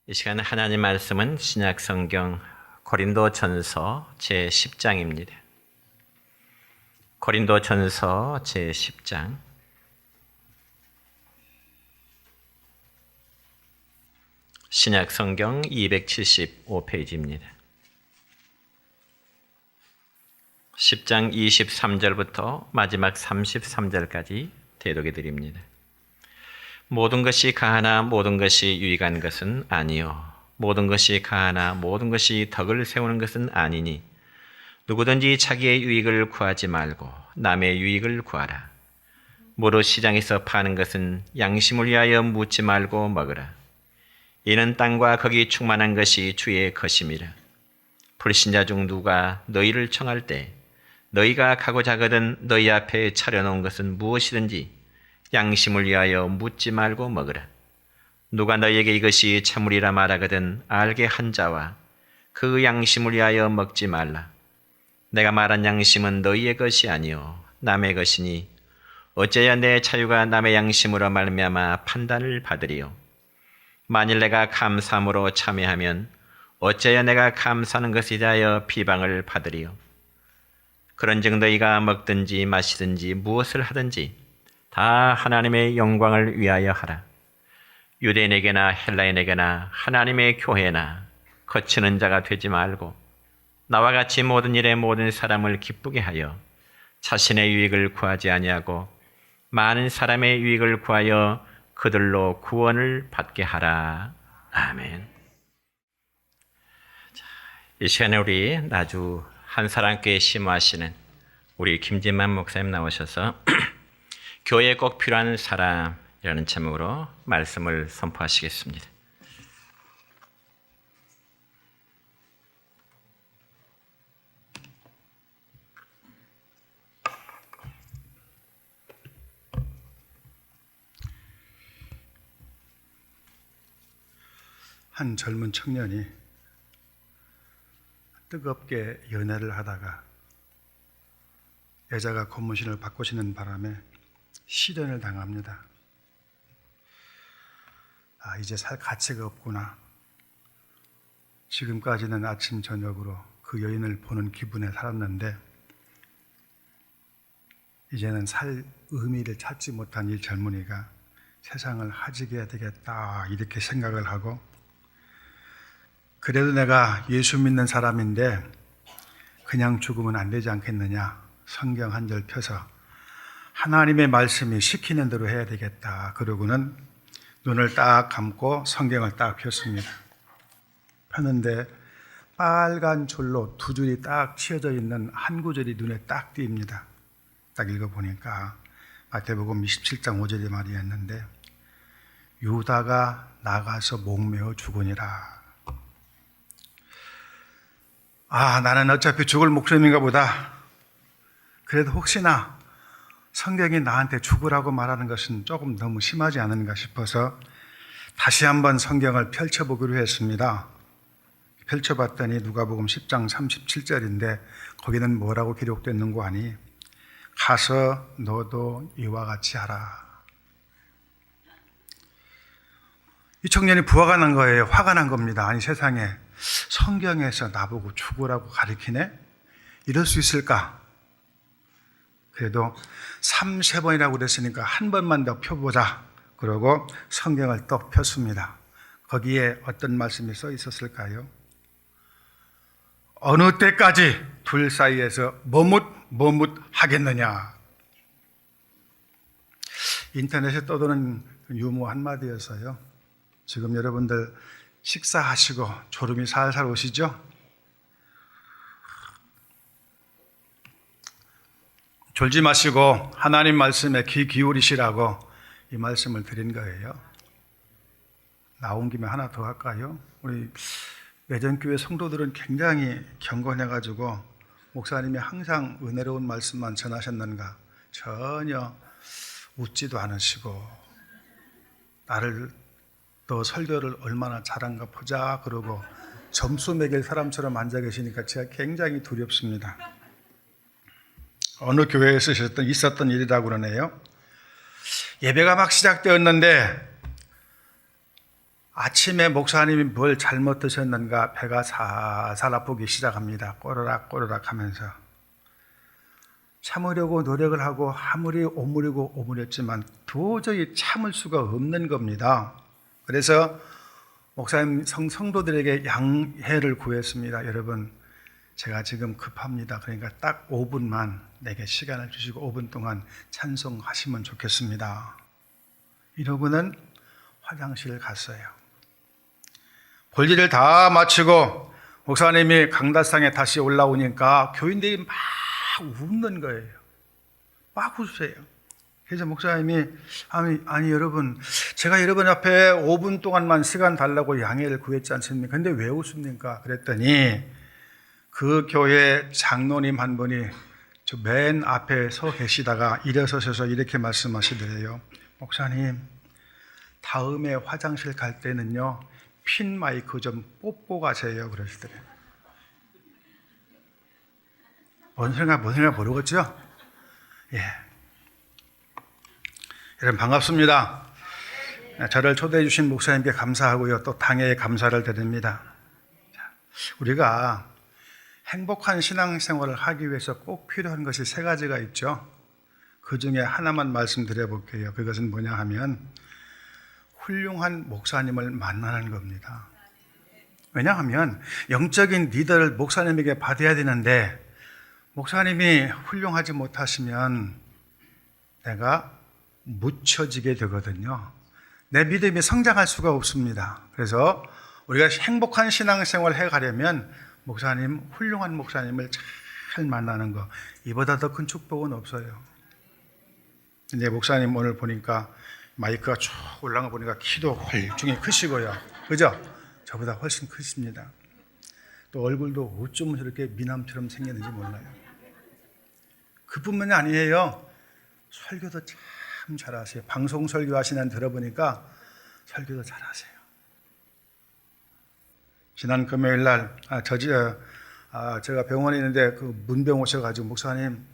이 시간 하나님 말씀은 신약 성경 고린도전서 제10장입니다. 고린도전서 제10장 신약 성경 275페이지입니다. 10장 23절부터 마지막 33절까지 대독해 드립니다. 모든 것이 가하나 모든 것이 유익한 것은 아니요 모든 것이 가하나 모든 것이 덕을 세우는 것은 아니니 누구든지 자기의 유익을 구하지 말고 남의 유익을 구하라. 무릇 시장에서 파는 것은 양심을 위하여 묻지 말고 먹으라. 이는 땅과 거기 충만한 것이 주의 것임이라. 불신자 중 누가 너희를 청할 때 너희가 가고자 하거든 너희 앞에 차려놓은 것은 무엇이든지 양심을 위하여 묻지 말고 먹으라. 누가 너희에게 이것이 참으리라 말하거든 알게 한 자와 그 양심을 위하여 먹지 말라. 내가 말한 양심은 너희의 것이 아니요 남의 것이니 어째야 내 자유가 남의 양심으로 말미암아 판단을 받으리요. 만일 내가 감사함으로 참여하면 어째야 내가 감사하는 것에 대하여 비방을 받으리요. 그런즉 너희가 먹든지 마시든지 무엇을 하든지 다 하나님의 영광을 위하여 하라. 유대인에게나 헬라인에게나 하나님의 교회나 거치는 자가 되지 말고 나와 같이 모든 일에 모든 사람을 기쁘게 하여 자신의 유익을 구하지 아니하고 많은 사람의 유익을 구하여 그들로 구원을 받게 하라. 아멘. 이 시간에 우리 나주 한사랑교회 심호하시는 우리 김진만 목사님 나오셔서 교회에 꼭 필요한 사람이라는 제목으로 말씀을 선포하시겠습니다. 한 젊은 청년이 뜨겁게 연애를 하다가 여자가 고무신을 바꾸시는 바람에 실연을 당합니다. 이제 살 가치가 없구나. 지금까지는 아침 저녁으로 그 여인을 보는 기분에 살았는데 이제는 살 의미를 찾지 못한 이 젊은이가 세상을 하직해야 해야 되겠다 이렇게 생각을 하고, 그래도 내가 예수 믿는 사람인데 그냥 죽으면 안 되지 않겠느냐, 성경 한 절 펴서 하나님의 말씀이 시키는 대로 해야 되겠다 그러고는 눈을 딱 감고 성경을 딱 폈습니다. 폈는데 빨간 줄로 두 줄이 딱 치어져 있는 한 구절이 눈에 딱 띕니다. 딱 읽어보니까 마태복음 27장 5절의 말이었는데 유다가 나가서 목매어 죽으니라. 나는 어차피 죽을 목숨인가 보다. 그래도 혹시나 성경이 나한테 죽으라고 말하는 것은 조금 너무 심하지 않은가 싶어서 다시 한번 성경을 펼쳐보기로 했습니다. 펼쳐봤더니 누가복음 10장 37절인데 거기는 뭐라고 기록됐는고 하니 가서 너도 이와 같이 하라. 이 청년이 부화가 난 거예요. 화가 난 겁니다. 아니 세상에 성경에서 나보고 죽으라고 가르치네? 이럴 수 있을까? 그래도 3-3번이라고 그랬으니까 한 번만 더 펴보자. 그러고 성경을 또 폈습니다. 거기에 어떤 말씀이 써 있었을까요? 어느 때까지 둘 사이에서 머뭇 하겠느냐. 인터넷에 떠도는 유머 한마디여서요. 지금 여러분들 식사하시고 졸음이 살살 오시죠? 졸지 마시고 하나님 말씀에 귀 기울이시라고 이 말씀을 드린 거예요. 나온 김에 하나 더 할까요? 우리 매전교회 성도들은 굉장히 경건해가지고 목사님이 항상 은혜로운 말씀만 전하셨는가? 전혀 웃지도 않으시고 나를 너 설교를 얼마나 잘한가 보자 그러고 점수 매길 사람처럼 앉아 계시니까 제가 굉장히 두렵습니다. 어느 교회에서 있었던 일이라고 그러네요. 예배가 막 시작되었는데 아침에 목사님이 뭘 잘못 드셨는가 배가 살살 아프기 시작합니다. 꼬르락 꼬르락 하면서. 참으려고 노력을 하고 아무리 오므리고 오므렸지만 도저히 참을 수가 없는 겁니다. 그래서 목사님 성도들에게 양해를 구했습니다. 여러분, 제가 지금 급합니다. 그러니까 딱 5분만 내게 시간을 주시고 5분 동안 찬송하시면 좋겠습니다. 이러고는 화장실 갔어요. 볼일을 다 마치고 목사님이 강다상에 다시 올라오니까 교인들이 막 웃는 거예요. 막 웃으세요. 그래서 목사님이 아니 여러분, 제가 여러분 앞에 5분 동안만 시간 달라고 양해를 구했지 않습니까? 근데 왜 웃습니까? 그랬더니 그 교회 장로님 한 분이 저 맨 앞에 서 계시다가 일어서셔서 이렇게 말씀하시더래요. 목사님, 다음에 화장실 갈 때는요 핀 마이크 좀 뽑고 가세요. 그러시더래요. 뭔 생각 모르겠죠? 예. 여러분 반갑습니다. 저를 초대해 주신 목사님께 감사하고요. 또 당회에 감사를 드립니다. 우리가 행복한 신앙생활을 하기 위해서 꼭 필요한 것이 3가지가 있죠. 그 중에 하나만 말씀드려 볼게요. 그것은 뭐냐 하면 훌륭한 목사님을 만나는 겁니다. 왜냐하면 영적인 리더를 목사님에게 받아야 되는데 목사님이 훌륭하지 못하시면 내가 묻혀지게 되거든요. 내 믿음이 성장할 수가 없습니다. 그래서 우리가 행복한 신앙생활을 해가려면 목사님, 훌륭한 목사님을 잘 만나는 거, 이보다 더 큰 축복은 없어요. 이제 목사님 오늘 보니까 마이크가 쭉 올라가 보니까 키도 훌륭히 크시고요. 그죠? 저보다 훨씬 크십니다. 또 얼굴도 어쩜 저렇게 미남처럼 생겼는지 몰라요. 그뿐만이 아니에요. 설교도 참 잘하세요. 방송 설교하시는 들어보니까 설교도 잘하세요. 지난 금요일 날 제가 병원에 있는데 그 문병 오셔가지고 목사님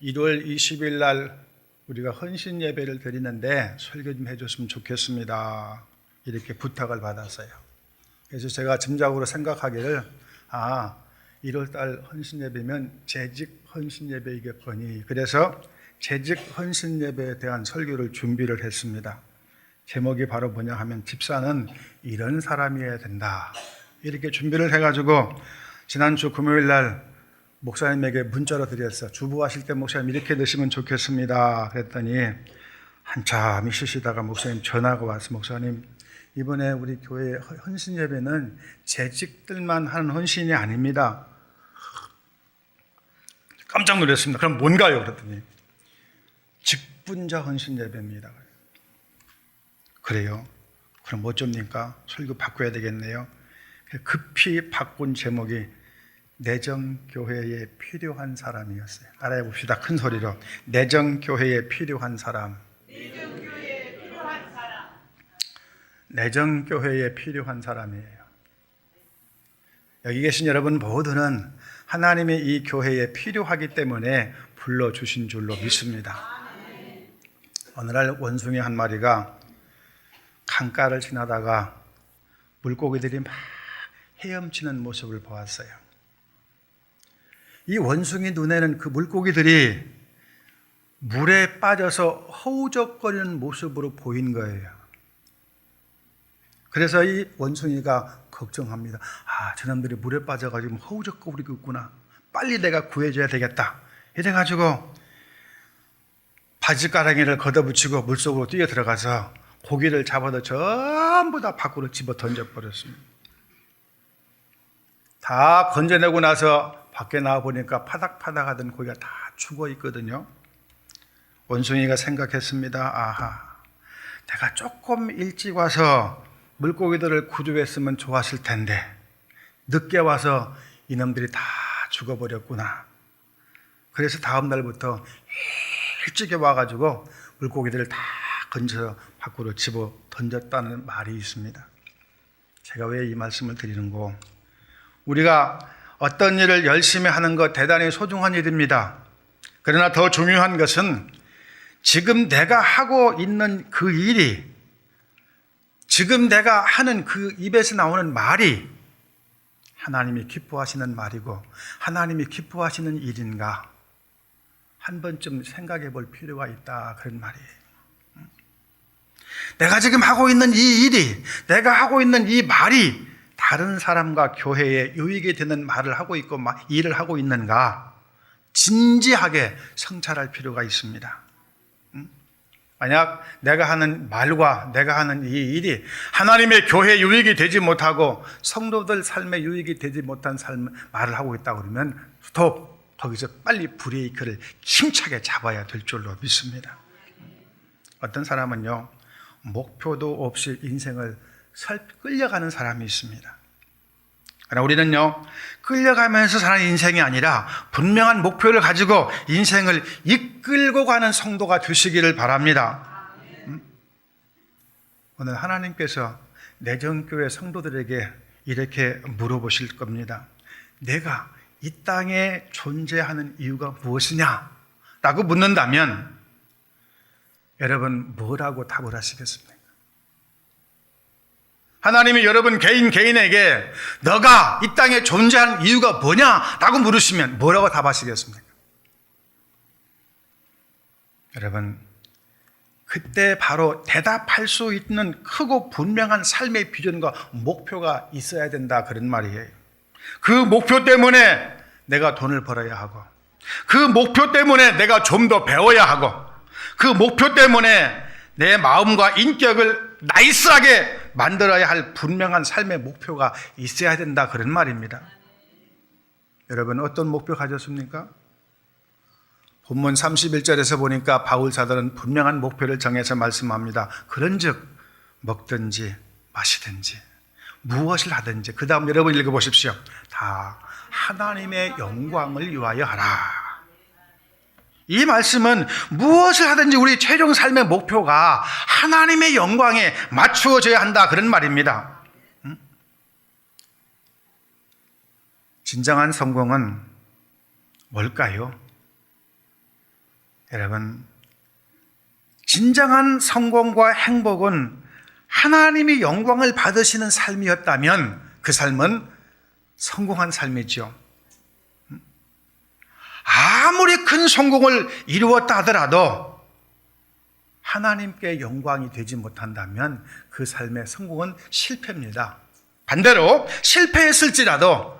1월 20일 날 우리가 헌신 예배를 드리는데 설교 좀 해줬으면 좋겠습니다. 이렇게 부탁을 받았어요. 그래서 제가 짐작으로 생각하기를 1월 달 헌신 예배면 재직 헌신 예배이겠거니. 그래서 재직 헌신 예배에 대한 설교를 준비를 했습니다. 제목이 바로 뭐냐 하면 집사는 이런 사람이어야 된다. 이렇게 준비를 해가지고 지난주 금요일 날 목사님에게 문자로 드렸어요. 주부하실 때 목사님 이렇게 드시면 좋겠습니다. 그랬더니 한참 있으시다가 목사님 전화가 와서 목사님 이번에 우리 교회 헌신 예배는 재직들만 하는 헌신이 아닙니다. 깜짝 놀랐습니다. 그럼 뭔가요? 그랬더니 직분자 헌신 예배입니다. 그래요? 그럼 어쩝니까? 설교 바꿔야 되겠네요. 급히 바꾼 제목이 내정교회에 필요한 사람이었어요. 따라해 봅시다. 큰 소리로. 내정교회에 필요한 사람. 내정교회에 필요한 사람. 내정교회에 필요한 사람이에요. 여기 계신 여러분 모두는 하나님의 이 교회에 필요하기 때문에 불러주신 줄로 믿습니다. 오늘날 원숭이 한 마리가 강가를 지나다가 물고기들이 막 헤엄치는 모습을 보았어요. 이 원숭이 눈에는 그 물고기들이 물에 빠져서 허우적거리는 모습으로 보인 거예요. 그래서 이 원숭이가 걱정합니다. 저놈들이 물에 빠져가지고 허우적거리고 있구나. 빨리 내가 구해줘야 되겠다. 이래가지고 바지가랑이를 걷어붙이고 물속으로 뛰어 들어가서 고기를 잡아도 전부 다 밖으로 집어 던져버렸습니다. 다 건져내고 나서 밖에 나와보니까 파닥파닥하던 고기가 다 죽어 있거든요. 원숭이가 생각했습니다. 내가 조금 일찍 와서 물고기들을 구조했으면 좋았을 텐데 늦게 와서 이놈들이 다 죽어버렸구나. 그래서 다음 날부터 일찍 와가지고 물고기들을 다 건져서 밖으로 집어 던졌다는 말이 있습니다. 제가 왜 이 말씀을 드리는고, 우리가 어떤 일을 열심히 하는 것 대단히 소중한 일입니다. 그러나 더 중요한 것은 지금 내가 하고 있는 그 일이 지금 내가 하는 그 입에서 나오는 말이 하나님이 기뻐하시는 말이고 하나님이 기뻐하시는 일인가 한 번쯤 생각해 볼 필요가 있다, 그런 말이에요. 내가 지금 하고 있는 이 일이, 내가 하고 있는 이 말이 다른 사람과 교회에 유익이 되는 말을 하고 있고 일을 하고 있는가 진지하게 성찰할 필요가 있습니다. 만약 내가 하는 말과 내가 하는 이 일이 하나님의 교회에 유익이 되지 못하고 성도들 삶에 유익이 되지 못한 말을 하고 있다 그러면 스톱, 거기서 빨리 브레이크를 힘차게 잡아야 될 줄로 믿습니다. 어떤 사람은요, 목표도 없이 인생을 끌려가는 사람이 있습니다. 그러나 우리는요, 끌려가면서 사는 인생이 아니라 분명한 목표를 가지고 인생을 이끌고 가는 성도가 되시기를 바랍니다. 오늘 하나님께서 내정교회 성도들에게 이렇게 물어보실 겁니다. 내가 이 땅에 존재하는 이유가 무엇이냐? 라고 묻는다면 여러분 뭐라고 답을 하시겠습니까? 하나님이 여러분 개인에게 너가 이 땅에 존재하는 이유가 뭐냐라고 물으시면 뭐라고 답하시겠습니까? 여러분, 그때 바로 대답할 수 있는 크고 분명한 삶의 비전과 목표가 있어야 된다, 그런 말이에요. 그 목표 때문에 내가 돈을 벌어야 하고, 그 목표 때문에 내가 좀 더 배워야 하고, 그 목표 때문에 내 마음과 인격을 나이스하게 만들어야 할 분명한 삶의 목표가 있어야 된다, 그런 말입니다. 여러분 어떤 목표 가졌습니까? 본문 31절에서 보니까 바울 사도는 분명한 목표를 정해서 말씀합니다. 그런즉 먹든지 마시든지 무엇을 하든지, 그 다음 여러분 읽어보십시오. 다 하나님의 영광을 위하여 하라. 이 말씀은 무엇을 하든지 우리 최종 삶의 목표가 하나님의 영광에 맞추어져야 한다, 그런 말입니다. 진정한 성공은 뭘까요? 여러분, 진정한 성공과 행복은 하나님이 영광을 받으시는 삶이었다면 그 삶은 성공한 삶이죠. 아무리 큰 성공을 이루었다 하더라도 하나님께 영광이 되지 못한다면 그 삶의 성공은 실패입니다. 반대로 실패했을지라도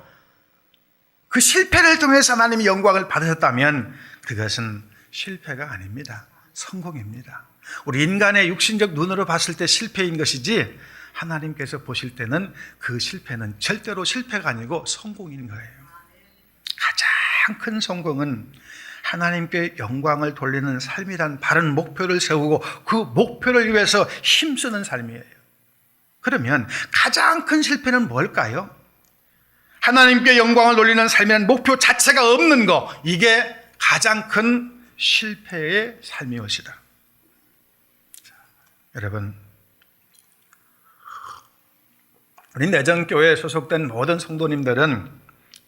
그 실패를 통해서 하나님이 영광을 받으셨다면 그것은 실패가 아닙니다. 성공입니다. 우리 인간의 육신적 눈으로 봤을 때 실패인 것이지 하나님께서 보실 때는 그 실패는 절대로 실패가 아니고 성공인 거예요. 가장 큰 성공은 하나님께 영광을 돌리는 삶이란 바른 목표를 세우고 그 목표를 위해서 힘쓰는 삶이에요. 그러면 가장 큰 실패는 뭘까요? 하나님께 영광을 돌리는 삶이란 목표 자체가 없는 거, 이게 가장 큰 실패의 삶이었다. 여러분, 우리 내정교회에 소속된 모든 성도님들은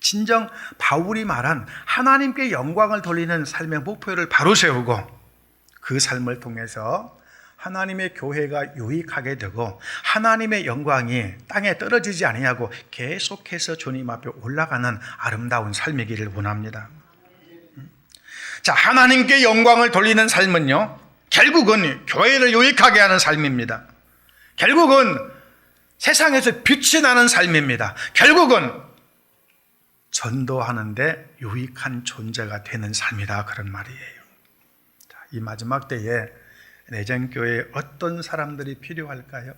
진정 바울이 말한 하나님께 영광을 돌리는 삶의 목표를 바로 세우고 그 삶을 통해서 하나님의 교회가 유익하게 되고 하나님의 영광이 땅에 떨어지지 아니하고 계속해서 주님 앞에 올라가는 아름다운 삶이기를 원합니다. 자, 하나님께 영광을 돌리는 삶은요, 결국은 교회를 유익하게 하는 삶입니다. 결국은 세상에서 빛이 나는 삶입니다. 결국은 전도하는데 유익한 존재가 되는 삶이다, 그런 말이에요. 자, 이 마지막 때에 내정교회에 어떤 사람들이 필요할까요?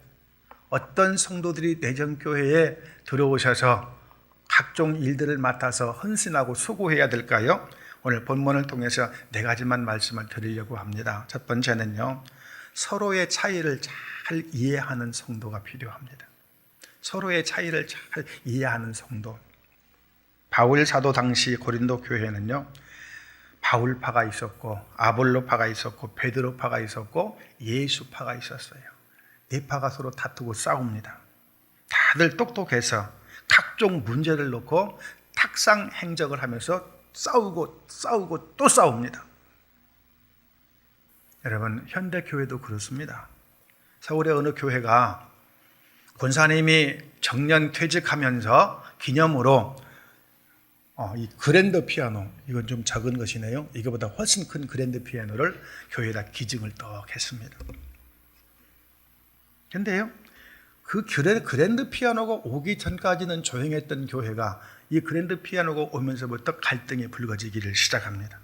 어떤 성도들이 내정교회에 들어오셔서 각종 일들을 맡아서 헌신하고 수고해야 될까요? 오늘 본문을 통해서 4가지만 말씀을 드리려고 합니다. 첫 번째는요, 서로의 차이를 잘 이해하는 성도가 필요합니다. 서로의 차이를 잘 이해하는 성도. 바울 사도 당시 고린도 교회는요, 바울파가 있었고 아볼로파가 있었고 베드로파가 있었고 예수파가 있었어요. 4파가 서로 다투고 싸웁니다. 다들 똑똑해서 각종 문제를 놓고 탁상 행적을 하면서 싸우고 또 싸웁니다. 여러분, 현대 교회도 그렇습니다. 서울의 어느 교회가 권사님이 정년 퇴직하면서 기념으로 이 그랜드 피아노, 이건 좀 작은 것이네요. 이거보다 훨씬 큰 그랜드 피아노를 교회에다 기증을 떡 했습니다. 근데요, 그 그랜드 피아노가 오기 전까지는 조용했던 교회가 이 그랜드 피아노가 오면서부터 갈등이 불거지기를 시작합니다.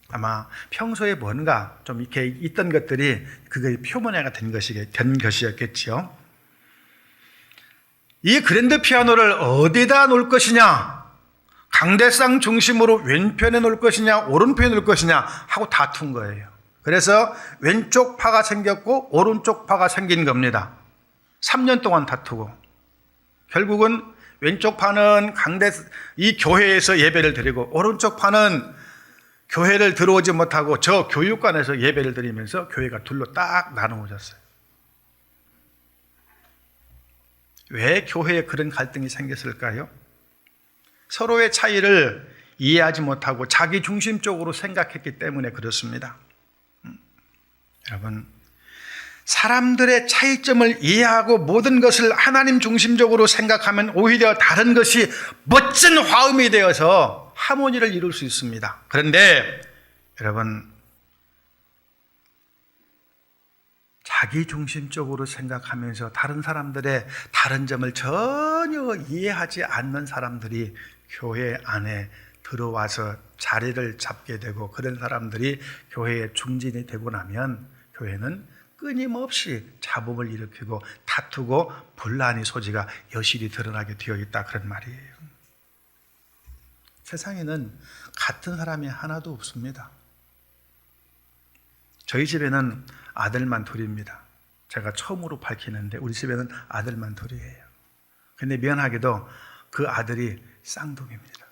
아마 평소에 뭔가 좀 이렇게 있던 것들이 그게 표면화가 된 것이었겠지요. 이 그랜드 피아노를 어디다 놓을 것이냐, 강대상 중심으로 왼편에 놓을 것이냐 오른편에 놓을 것이냐 하고 다툰 거예요. 그래서 왼쪽 파가 생겼고 오른쪽 파가 생긴 겁니다. 3년 동안 다투고 결국은 왼쪽 파는 이 교회에서 예배를 드리고 오른쪽 파는 교회를 들어오지 못하고 저 교육관에서 예배를 드리면서 교회가 둘로 딱 나누어졌어요. 왜 교회에 그런 갈등이 생겼을까요? 서로의 차이를 이해하지 못하고 자기 중심적으로 생각했기 때문에 그렇습니다. 여러분, 사람들의 차이점을 이해하고 모든 것을 하나님 중심적으로 생각하면 오히려 다른 것이 멋진 화음이 되어서 하모니를 이룰 수 있습니다. 그런데 여러분, 자기 중심적으로 생각하면서 다른 사람들의 다른 점을 전혀 이해하지 않는 사람들이 교회 안에 들어와서 자리를 잡게 되고 그런 사람들이 교회에 중진이 되고 나면 교회는 끊임없이 잡음을 일으키고 다투고 분란의 소지가 여실히 드러나게 되어 있다, 그런 말이에요. 세상에는 같은 사람이 하나도 없습니다. 저희 집에는 아들만 둘입니다. 제가 처음으로 밝히는데 우리 집에는 아들만 둘이에요. 근데 미안하게도 그 아들이 쌍둥이입니다.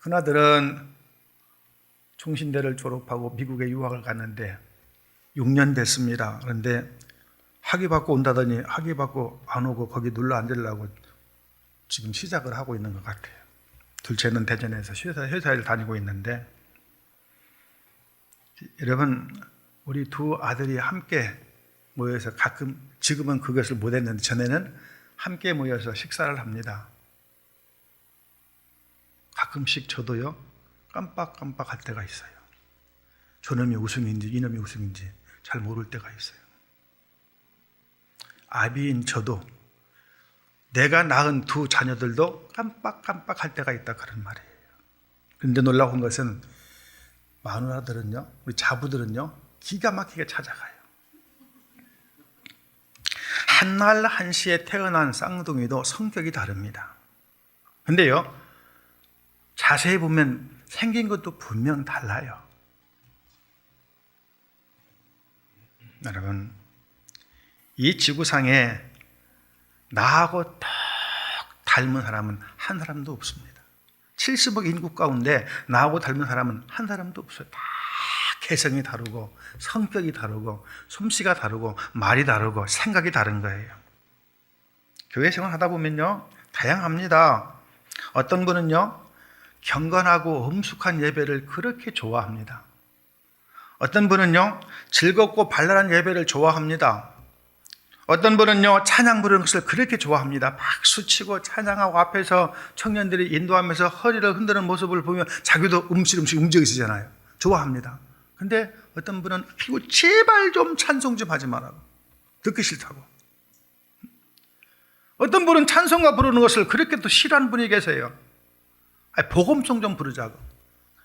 큰아들은 총신대를 졸업하고 미국에 유학을 갔는데 6년 됐습니다. 그런데 학위 받고 온다더니 학위 받고 안 오고 거기 눌러 앉으려고 지금 시작을 하고 있는 것 같아요. 둘째는 대전에서 회사를 다니고 있는데, 여러분, 우리 두 아들이 함께 모여서 가끔, 지금은 그것을 못했는데 전에는 함께 모여서 식사를 합니다. 가끔씩 저도요 깜빡깜빡할 때가 있어요. 저놈이 웃음인지 이놈이 웃음인지 잘 모를 때가 있어요. 아비인 저도 내가 낳은 두 자녀들도 깜빡깜빡할 때가 있다, 그런 말이에요. 그런데 놀라운 것은 마누라들은요, 우리 자부들은요 기가 막히게 찾아가요. 한날 한시에 태어난 쌍둥이도 성격이 다릅니다. 근데요, 자세히 보면 생긴 것도 분명 달라요. 여러분, 이 지구상에 나하고 딱 닮은 사람은 한 사람도 없습니다. 70억 인구 가운데 나하고 닮은 사람은 한 사람도 없어요. 다 개성이 다르고 성격이 다르고 솜씨가 다르고 말이 다르고 생각이 다른 거예요. 교회 생활 하다 보면요 다양합니다. 어떤 분은요 경건하고 엄숙한 예배를 그렇게 좋아합니다. 어떤 분은요 즐겁고 발랄한 예배를 좋아합니다. 어떤 분은요 찬양 부르는 것을 그렇게 좋아합니다. 박수치고 찬양하고 앞에서 청년들이 인도하면서 허리를 흔드는 모습을 보면 자기도 움찔움찔 움직이시잖아요. 좋아합니다. 근데 어떤 분은 이거 제발 좀 찬송 좀 하지 말라고, 듣기 싫다고. 어떤 분은 찬송가 부르는 것을 그렇게 또 싫어하는 분이 계세요. 복음송 좀 부르자고.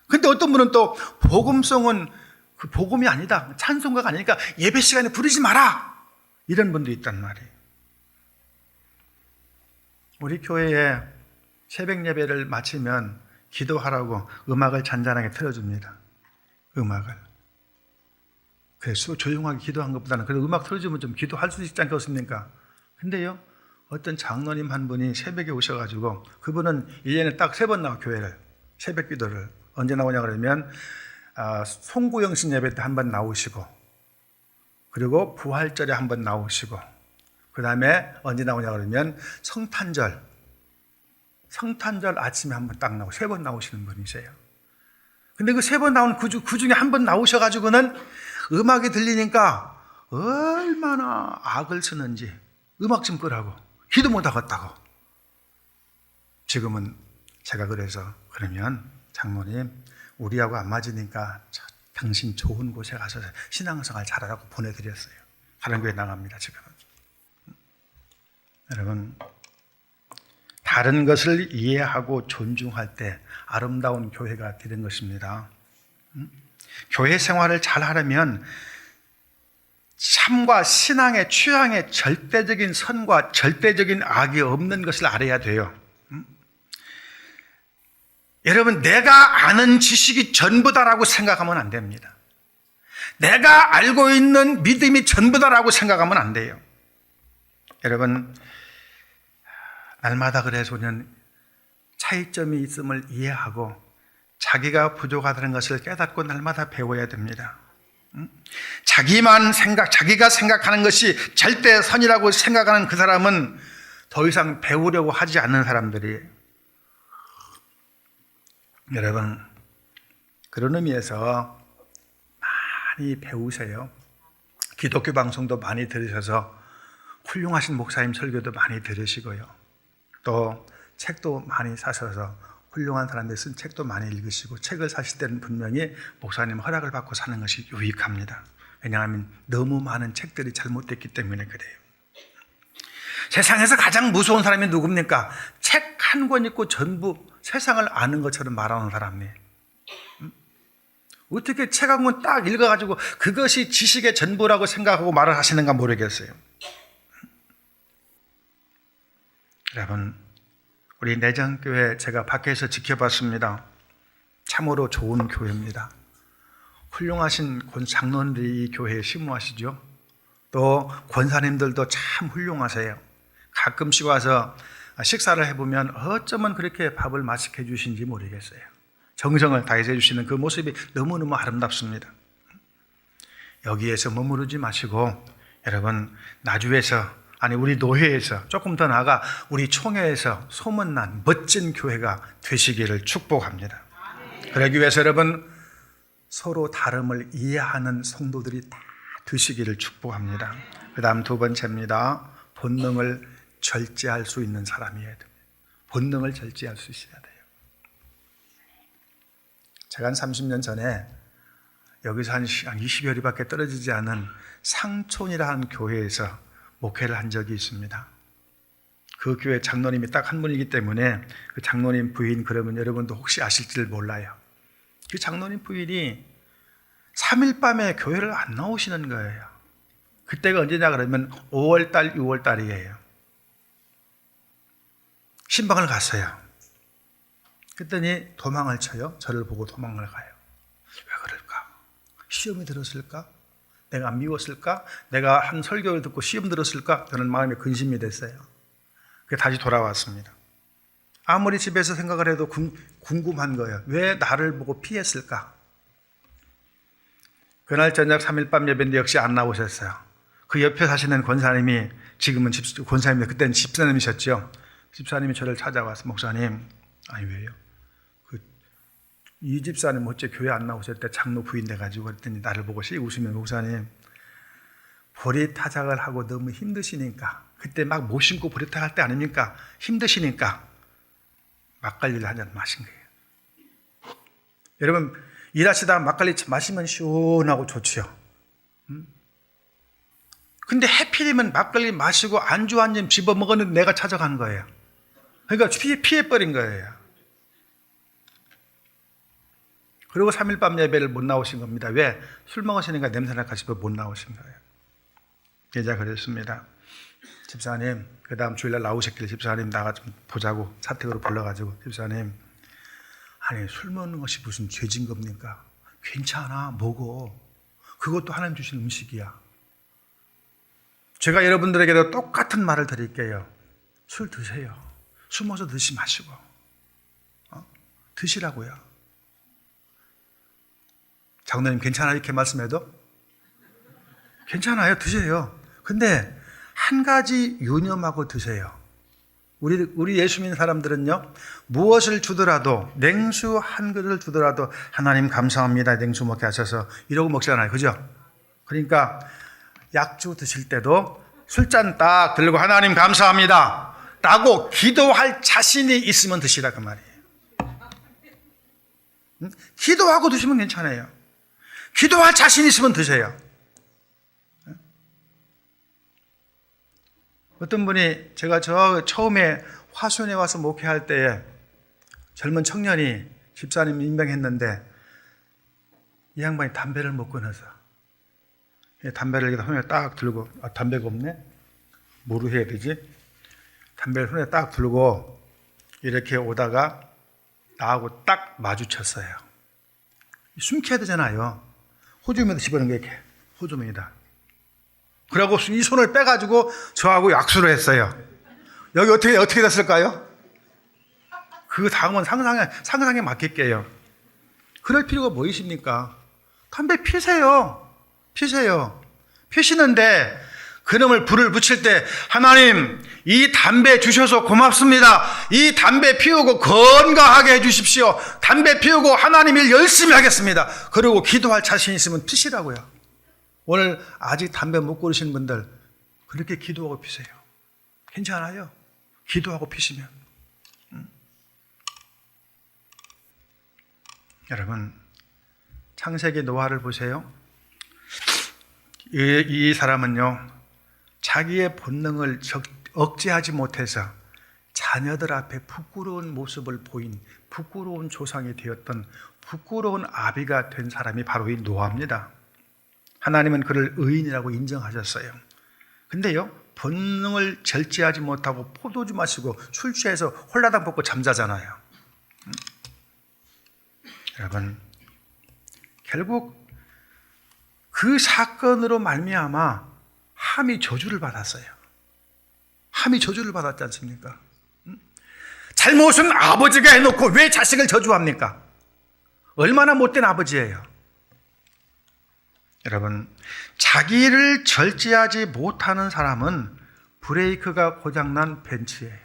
근데 어떤 분은 또 복음송은 그 복음이 아니다, 찬송가가 아니니까 예배 시간에 부르지 마라, 이런 분도 있단 말이에요. 우리 교회에 새벽 예배를 마치면 기도하라고 음악을 잔잔하게 틀어줍니다. 음악을. 그래서 조용하게 기도한 것보다는 그래도 음악 틀어주면 좀 기도할 수 있지 않겠습니까? 근데요 어떤 장로님 한 분이 새벽에 오셔가지고, 그분은 1년에 딱 3번 나와, 교회를 새벽 기도를. 언제 나오냐 그러면 송구영신 예배 때 한 번 나오시고, 그리고 부활절에 한 번 나오시고, 그 다음에 언제 나오냐 그러면 성탄절 아침에 한 번 딱 나오고 3번 나오시는 분이세요. 근데 그 3번 나온 그 중에 한 번 나오셔가지고는 음악이 들리니까 얼마나 악을 쓰는지 음악 좀 끄라고 기도 못 하겠다고. 지금은 제가 그래서 그러면 장로님 우리하고 안 맞으니까 당신 좋은 곳에 가서 신앙생활 잘하라고 보내드렸어요. 다른 교회 나갑니다 지금은. 여러분 다른 것을 이해하고 존중할 때 아름다운 교회가 되는 것입니다. 교회 생활을 잘 하려면 참과 신앙의 취향의 절대적인 선과 절대적인 악이 없는 것을 알아야 돼요. 여러분 내가 아는 지식이 전부다라고 생각하면 안 됩니다. 내가 알고 있는 믿음이 전부다라고 생각하면 안 돼요. 여러분 날마다 그래서 우리는 차이점이 있음을 이해하고 자기가 부족하다는 것을 깨닫고 날마다 배워야 됩니다. 자기가 생각하는 것이 절대 선이라고 생각하는 그 사람은 더 이상 배우려고 하지 않는 사람들이에요. 여러분 그런 의미에서 많이 배우세요. 기독교 방송도 많이 들으셔서 훌륭하신 목사님 설교도 많이 들으시고요. 또 책도 많이 사셔서 훌륭한 사람들이 쓴 책도 많이 읽으시고 책을 사실 때는 분명히 목사님 허락을 받고 사는 것이 유익합니다. 왜냐하면 너무 많은 책들이 잘못됐기 때문에 그래요. 세상에서 가장 무서운 사람이 누굽니까? 책 한 권 읽고 전부 세상을 아는 것처럼 말하는 사람이에요. 어떻게 책 한 권 딱 읽어가지고 그것이 지식의 전부라고 생각하고 말을 하시는가 모르겠어요. 여러분 우리 내장교회 제가 밖에서 지켜봤습니다. 참으로 좋은 교회입니다. 훌륭하신 장로님들이 이 교회에 심무하시죠. 또 권사님들도 참 훌륭하세요. 가끔씩 와서 식사를 해보면 어쩌면 그렇게 밥을 맛있게 해주신지 모르겠어요. 정성을 다해서 해주시는 그 모습이 너무너무 아름답습니다. 여기에서 머무르지 마시고 여러분 나주에서 아니 우리 노회에서 조금 더 나아가 우리 총회에서 소문난 멋진 교회가 되시기를 축복합니다. 그러기 위해서 여러분 서로 다름을 이해하는 성도들이 다 되시기를 축복합니다. 그 다음 두 번째입니다. 본능을 절제할 수 있는 사람이어야 됩니다. 본능을 절제할 수 있어야 돼요. 제가 한 30년 전에 여기서 한 20여 리밖에 떨어지지 않은 상촌이라는 교회에서 목회를 한 적이 있습니다. 그 교회 장로님이 딱 한 분이기 때문에 그 장로님 부인 그러면 여러분도 혹시 아실지를 몰라요. 그 장로님 부인이 3일 밤에 교회를 안 나오시는 거예요. 그때가 언제냐 그러면 5월달, 6월달이에요. 신방을 갔어요. 그랬더니 도망을 쳐요. 저를 보고 도망을 가요. 왜 그럴까? 시험이 들었을까? 내가 안 미웠을까? 내가 한 설교를 듣고 시험 들었을까? 저는 마음에 근심이 됐어요. 그래서 다시 돌아왔습니다. 아무리 집에서 생각을 해도 궁금한 거예요. 왜 나를 보고 피했을까? 그날 저녁 3일 밤 예배인데 역시 안 나오셨어요. 그 옆에 사시는 권사님이 지금은 권사님인데 그때는 집사님이셨죠. 집사님이 저를 찾아와서 목사님, 아니 왜요? 이 집사님 어째 교회 안 나오실 때 장로 부인 돼가지고 그랬더니 나를 보고 씩 웃으면 목사님 보리타작을 하고 너무 힘드시니까 그때 막 못 신고 보리타작 할 때 아닙니까? 힘드시니까 막걸리를 한 잔 마신 거예요. 여러분 일하시다 막걸리 마시면 시원하고 좋지요. 근데 해필이면 막걸리 마시고 안주 한 잔 집어먹었는데 내가 찾아간 거예요. 그러니까 피해버린 거예요. 그리고 3일 밤 예배를 못 나오신 겁니다. 왜? 술 먹으시니까 냄새나 가지고 못 나오신 거예요. 제가 그랬습니다. 집사님, 그 다음 주일날 나오셨길래 집사님 나가 좀 보자고 사택으로 불러가지고 집사님, 아니 술 먹는 것이 무슨 죄진 겁니까? 괜찮아, 먹어. 그것도 하나님 주신 음식이야. 제가 여러분들에게도 똑같은 말을 드릴게요. 술 드세요. 숨어서 드시지 마시고 드시라고요. 장로님 괜찮아 이렇게 말씀해도 괜찮아요. 드세요. 근데 한 가지 유념하고 드세요. 우리 예수 믿는 사람들은요, 무엇을 주더라도 냉수 한 그릇을 주더라도 하나님 감사합니다 냉수 먹게 하셔서 이러고 먹잖아요. 그죠? 그러니까 약주 드실 때도 술잔 딱 들고 하나님 감사합니다 라고 기도할 자신이 있으면 드시라 그 말이에요. 기도하고 드시면 괜찮아요. 기도할 자신 있으면 드세요. 어떤 분이 제가 처음에 화순에 와서 목회할 때에 젊은 청년이 집사님 임명했는데 이 양반이 담배를 못 끊어서 담배를 이렇게 손에 딱 들고 담배가 없네? 뭐로 해야 되지? 담배를 손에 딱 들고 이렇게 오다가 나하고 딱 마주쳤어요. 숨겨야 되잖아요. 호주머니에다 집어넣은 게 이렇게 호주머니다. 그러고 이 손을 빼가지고 저하고 약수를 했어요. 여기 어떻게 됐을까요? 그 다음은 상상에 맡길게요. 그럴 필요가 뭐 있습니까? 담배 피세요. 피시는데 그놈을 불을 붙일 때 하나님 이 담배 주셔서 고맙습니다. 이 담배 피우고 건강하게 해주십시오. 담배 피우고 하나님 일 열심히 하겠습니다. 그리고 기도할 자신 있으면 피시라고요. 오늘 아직 담배 못 끊으신 분들 그렇게 기도하고 피세요. 괜찮아요. 기도하고 피시면. 여러분 창세기 노아를 보세요. 이 사람은요 자기의 본능을 억제하지 못해서 자녀들 앞에 부끄러운 모습을 보인 부끄러운 조상이 되었던 부끄러운 아비가 된 사람이 바로 이 노아입니다. 하나님은 그를 의인이라고 인정하셨어요. 근데요 본능을 절제하지 못하고 포도주 마시고 술 취해서 홀라당 벗고 잠자잖아요. 여러분 결국 그 사건으로 말미암아 함이 저주를 받았어요. 함이 저주를 받았지 않습니까? 잘못은 아버지가 해놓고 왜 자식을 저주합니까? 얼마나 못된 아버지예요. 여러분 자기를 절제하지 못하는 사람은 브레이크가 고장난 벤츠예요.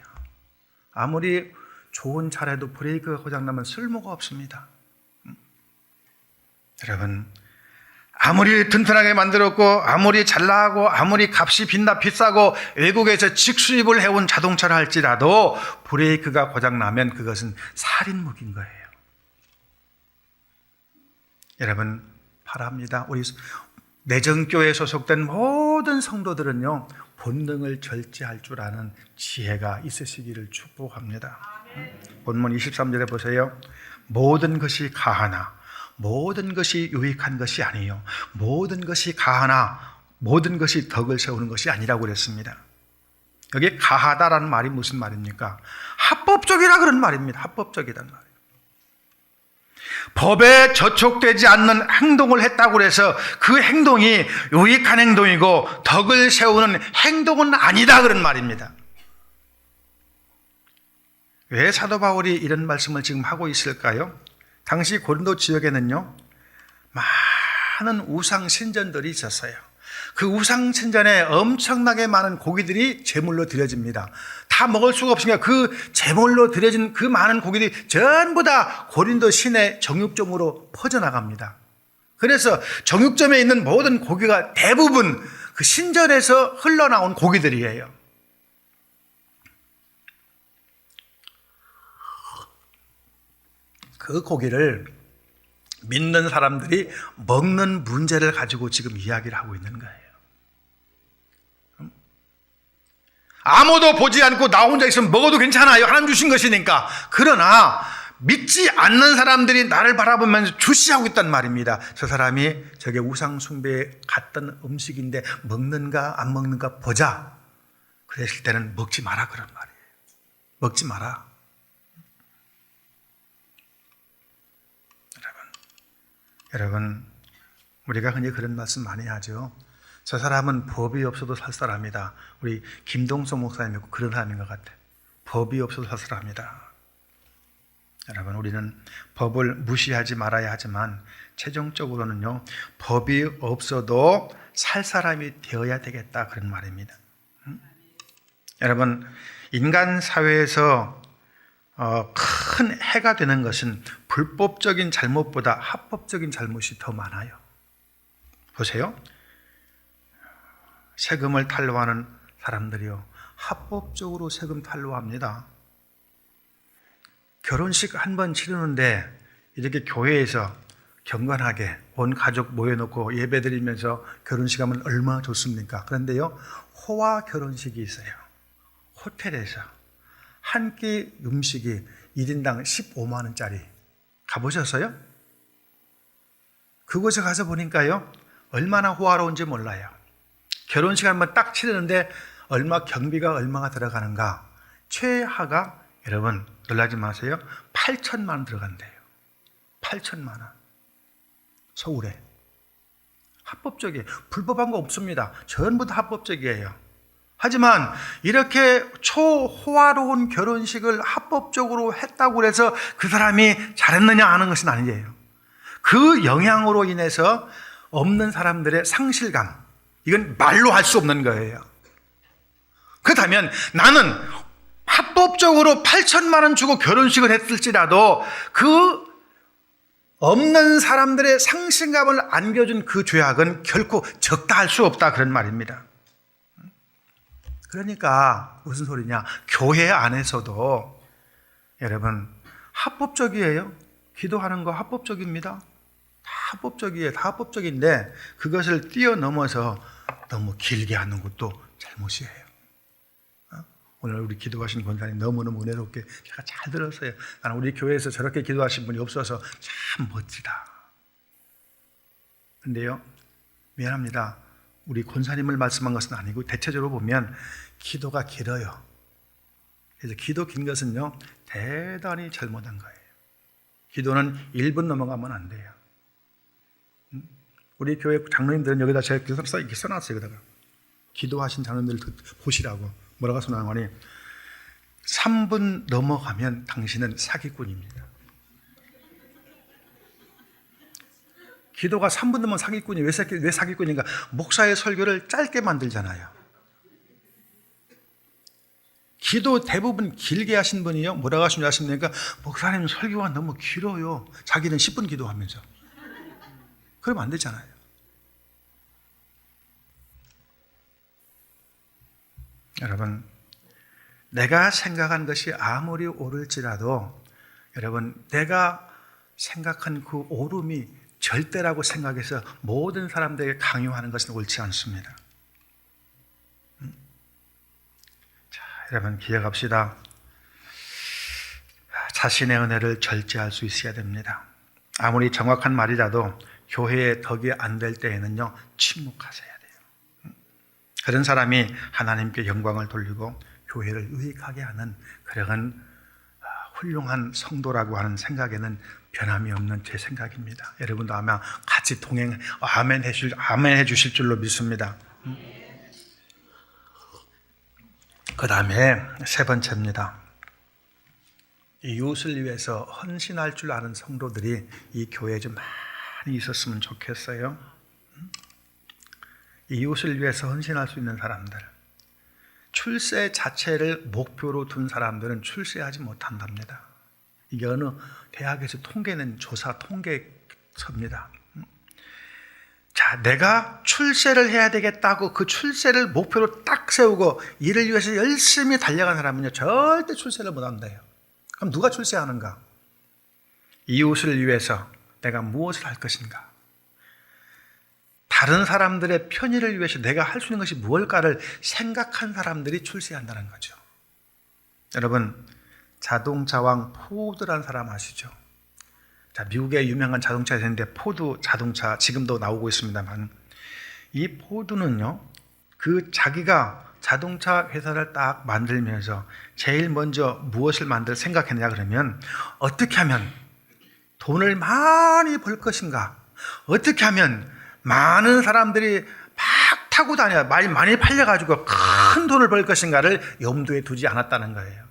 아무리 좋은 차라도 브레이크가 고장나면 쓸모가 없습니다. 여러분 아무리 튼튼하게 만들었고 아무리 잘 나가고 아무리 값이 비싸고 외국에서 직수입을 해온 자동차를 할지라도 브레이크가 고장나면 그것은 살인무기인 거예요. 여러분 바랍니다. 우리 내정교회에 소속된 모든 성도들은요 본능을 절제할 줄 아는 지혜가 있으시기를 축복합니다. 본문 23절에 보세요. 모든 것이 가하나 모든 것이 유익한 것이 아니요 모든 것이 가하나 모든 것이 덕을 세우는 것이 아니라고 그랬습니다. 여기 가하다라는 말이 무슨 말입니까? 합법적이라 그런 말입니다. 합법적이란 말이에요. 법에 저촉되지 않는 행동을 했다고 해서 그 행동이 유익한 행동이고 덕을 세우는 행동은 아니다 그런 말입니다. 왜 사도 바울이 이런 말씀을 지금 하고 있을까요? 당시 고린도 지역에는요 많은 우상 신전들이 있었어요. 그 우상 신전에 엄청나게 많은 고기들이 제물로 드려집니다. 다 먹을 수가 없으니까 그 제물로 드려진 그 많은 고기들이 전부 다 고린도 시내 정육점으로 퍼져나갑니다. 그래서 정육점에 있는 모든 고기가 대부분 그 신전에서 흘러나온 고기들이에요. 그 고기를 믿는 사람들이 먹는 문제를 가지고 지금 이야기를 하고 있는 거예요. 아무도 보지 않고 나 혼자 있으면 먹어도 괜찮아요. 하나님 주신 것이니까. 그러나 믿지 않는 사람들이 나를 바라보면서 주시하고 있단 말입니다. 저 사람이 저게 우상 숭배에 갔던 음식인데 먹는가 안 먹는가 보자. 그랬을 때는 먹지 마라 그런 말이에요. 먹지 마라. 여러분 우리가 흔히 그런 말씀 많이 하죠. 저 사람은 법이 없어도 살 사람이다. 우리 김동수 목사님이 그런 사람인 것 같아요. 법이 없어도 살 사람이다. 여러분 우리는 법을 무시하지 말아야 하지만 최종적으로는요 법이 없어도 살 사람이 되어야 되겠다 그런 말입니다. 여러분 인간 사회에서 큰 해가 되는 것은 불법적인 잘못보다 합법적인 잘못이 더 많아요. 보세요. 세금을 탈루하는 사람들이요, 합법적으로 세금 탈루합니다. 결혼식 한 번 치르는데 이렇게 교회에서 경건하게 온 가족 모여놓고 예배드리면서 결혼식 하면 얼마나 좋습니까? 그런데요, 호화 결혼식이 있어요. 호텔에서 한 끼 음식이 1인당 15만 원짜리. 가보셨어요? 그곳에 가서 보니까요, 얼마나 호화로운지 몰라요. 결혼식 한번 딱 치르는데 경비가 얼마가 들어가는가? 최하가, 여러분 놀라지 마세요, 8천만 원 들어간대요. 8천만 원. 서울에. 합법적이에요. 불법한 거 없습니다. 전부 다 합법적이에요. 하지만 이렇게 초호화로운 결혼식을 합법적으로 했다고 해서 그 사람이 잘했느냐 하는 것은 아니에요. 그 영향으로 인해서 없는 사람들의 상실감, 이건 말로 할 수 없는 거예요. 그렇다면 나는 합법적으로 8천만 원 주고 결혼식을 했을지라도 그 없는 사람들의 상실감을 안겨준 그 죄악은 결코 적다 할 수 없다, 그런 말입니다. 그러니까 무슨 소리냐, 교회 안에서도 여러분 합법적이에요. 기도하는 거 합법적입니다. 다 합법적이에요. 다 합법적인데 그것을 뛰어넘어서 너무 길게 하는 것도 잘못이에요. 오늘 우리 기도하신 권사님 너무너무 은혜롭게 제가 잘 들었어요. 나는 우리 교회에서 저렇게 기도하신 분이 없어서 참 멋지다. 근데요, 미안합니다. 우리 권사님을 말씀한 것은 아니고 대체적으로 보면 기도가 길어요. 그래서 기도 긴 것은요, 대단히 잘못한 거예요. 기도는 1분 넘어가면 안 돼요. 우리 교회 장로님들은 여기다 제가 이렇게 써놨어요. 여기다가 기도하신 장로님들 보시라고. 뭐라고 써놨더니 3분 넘어가면 당신은 사기꾼입니다. 기도가 3분 넘으면 사기꾼이 왜 사기꾼인가? 목사의 설교를 짧게 만들잖아요. 기도 대부분 길게 하신 분이요, 뭐라고 하시는지 아십니까? 목사님 설교가 너무 길어요. 자기는 10분 기도하면서. 그러면 안 되잖아요. 여러분, 내가 생각한 것이 아무리 옳을지라도 여러분, 내가 생각한 그 옳음이 절대라고 생각해서 모든 사람들에게 강요하는 것은 옳지 않습니다. 자, 여러분 기억합시다. 자신의 은혜를 절제할 수 있어야 됩니다. 아무리 정확한 말이라도 교회에 덕이 안 될 때에는요, 침묵하세요. 그런 사람이 하나님께 영광을 돌리고 교회를 유익하게 하는 그런 훌륭한 성도라고 하는 생각에는 변함이 없는 제 생각입니다. 여러분도 아마 같이 아멘 해 주실 줄로 믿습니다. 그 다음에 세 번째입니다. 이웃을 위해서 헌신할 줄 아는 성도들이 이 교회에 좀 많이 있었으면 좋겠어요. 이웃을 위해서 헌신할 수 있는 사람들, 출세 자체를 목표로 둔 사람들은 출세하지 못한답니다. 이게 어느 대학에서 통계낸 조사 통계서입니다. 자, 내가 출세를 해야 되겠다고 그 출세를 목표로 딱 세우고 이를 위해서 열심히 달려간 사람은요, 절대 출세를 못한대요. 그럼 누가 출세하는가? 이웃을 위해서 내가 무엇을 할 것인가? 다른 사람들의 편의를 위해서 내가 할 수 있는 것이 무엇일까를 생각한 사람들이 출세한다는 거죠. 여러분, 자동차왕 포드라는 사람 아시죠? 자, 미국의 유명한 자동차 회사인데 포드 자동차 지금도 나오고 있습니다만, 이 포드는요, 자기가 자동차 회사를 딱 만들면서 제일 먼저 무엇을 생각했느냐 그러면, 어떻게 하면 돈을 많이 벌 것인가? 어떻게 하면 많은 사람들이 막 타고 다녀 많이 팔려가지고 큰 돈을 벌 것인가를 염두에 두지 않았다는 거예요.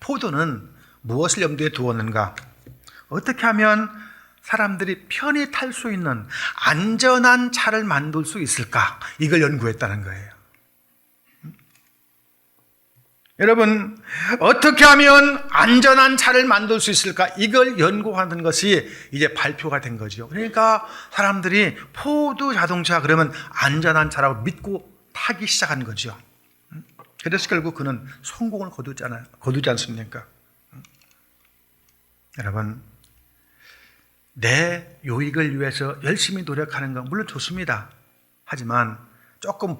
포드는 무엇을 염두에 두었는가? 어떻게 하면 사람들이 편히 탈 수 있는 안전한 차를 만들 수 있을까? 이걸 연구했다는 거예요. 여러분, 어떻게 하면 안전한 차를 만들 수 있을까? 이걸 연구하는 것이 이제 발표가 된 거죠. 그러니까 사람들이 포드 자동차 그러면 안전한 차라고 믿고 타기 시작한 거죠. 그래서 결국 그는 성공을 거두지 않습니까? 여러분, 내 요익을 위해서 열심히 노력하는 건 물론 좋습니다. 하지만 조금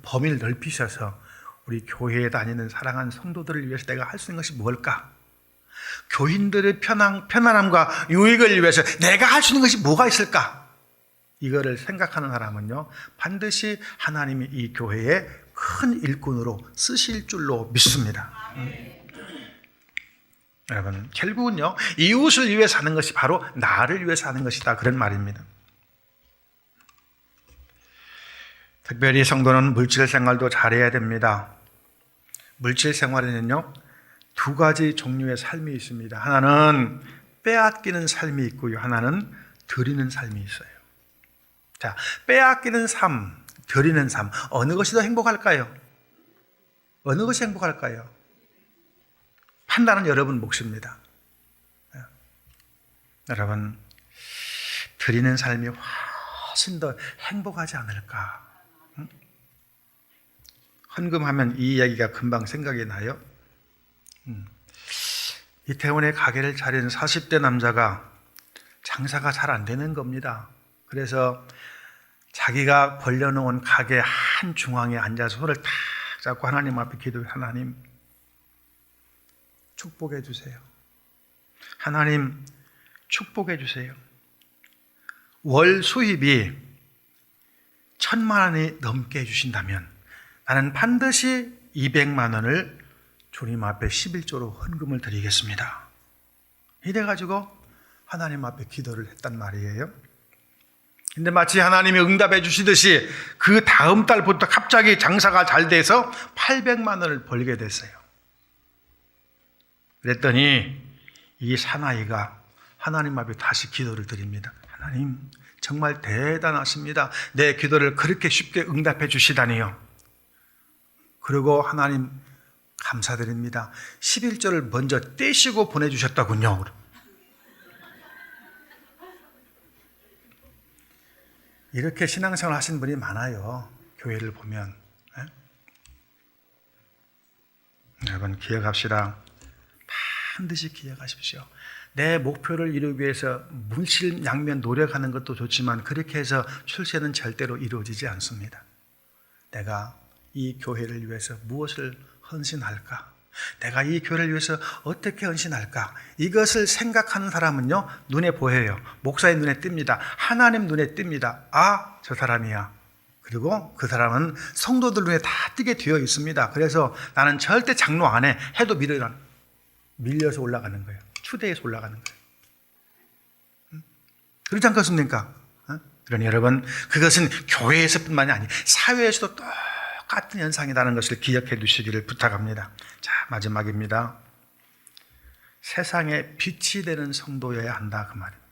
범위를 넓히셔서 우리 교회에 다니는 사랑하는 성도들을 위해서 내가 할 수 있는 것이 뭘까? 교인들의 편안함과 유익을 위해서 내가 할 수 있는 것이 뭐가 있을까? 이거를 생각하는 사람은요, 반드시 하나님이 이 교회에 큰 일꾼으로 쓰실 줄로 믿습니다. 여러분, 결국은요, 이웃을 위해서 하는 것이 바로 나를 위해서 하는 것이다, 그런 말입니다. 특별히 성도는 물질 생활도 잘해야 됩니다. 물질 생활에는요, 두 가지 종류의 삶이 있습니다. 하나는 빼앗기는 삶이 있고요, 하나는 드리는 삶이 있어요. 자, 빼앗기는 삶, 드리는 삶, 어느 것이 더 행복할까요? 어느 것이 행복할까요? 판단은 여러분 몫입니다. 여러분, 드리는 삶이 훨씬 더 행복하지 않을까? 헌금하면 이 이야기가 금방 생각이 나요. 이태원에 가게를 차린 40대 남자가 장사가 잘 안 되는 겁니다. 그래서 자기가 벌려놓은 가게 한 중앙에 앉아서 손을 탁 잡고 하나님 앞에 기도해. 하나님, 축복해 주세요. 하나님, 축복해 주세요. 월 수입이 1,000만 원이 넘게 해주신다면 나는 반드시 200만 원을 주님 앞에 11조로 헌금을 드리겠습니다. 이래가지고 하나님 앞에 기도를 했단 말이에요. 근데 마치 하나님이 응답해 주시듯이 그 다음 달부터 갑자기 장사가 잘 돼서 800만 원을 벌게 됐어요. 그랬더니 이 사나이가 하나님 앞에 다시 기도를 드립니다. 하나님, 정말 대단하십니다. 내 기도를 그렇게 쉽게 응답해 주시다니요. 그리고 하나님 감사드립니다. 11조를 먼저 떼시고 보내주셨더군요. 이렇게 신앙생활 하시는 분이 많아요. 교회를 보면. 여러분, 기억합시다. 반드시 기억하십시오. 내 목표를 이루기 위해서 물실양면 노력하는 것도 좋지만 그렇게 해서 출세는 절대로 이루어지지 않습니다. 내가 이 교회를 위해서 무엇을 헌신할까? 내가 이 교회를 위해서 어떻게 헌신할까? 이것을 생각하는 사람은요, 눈에 보여요. 목사의 눈에 띕니다. 하나님 눈에 띕니다. 아, 저 사람이야. 그리고 그 사람은 성도들 눈에 다 띄게 되어 있습니다. 그래서 나는 절대 장로 안 해. 해도 밀려서 올라가는 거예요. 추대해서 올라가는 거예요. 그렇지 않겠습니까? 그러니 여러분, 그것은 교회에서뿐만이 아니라 사회에서도 똑같은 현상이라는 것을 기억해 두시기를 부탁합니다. 자, 마지막입니다. 세상에 빛이 되는 성도여야 한다, 그 말입니다.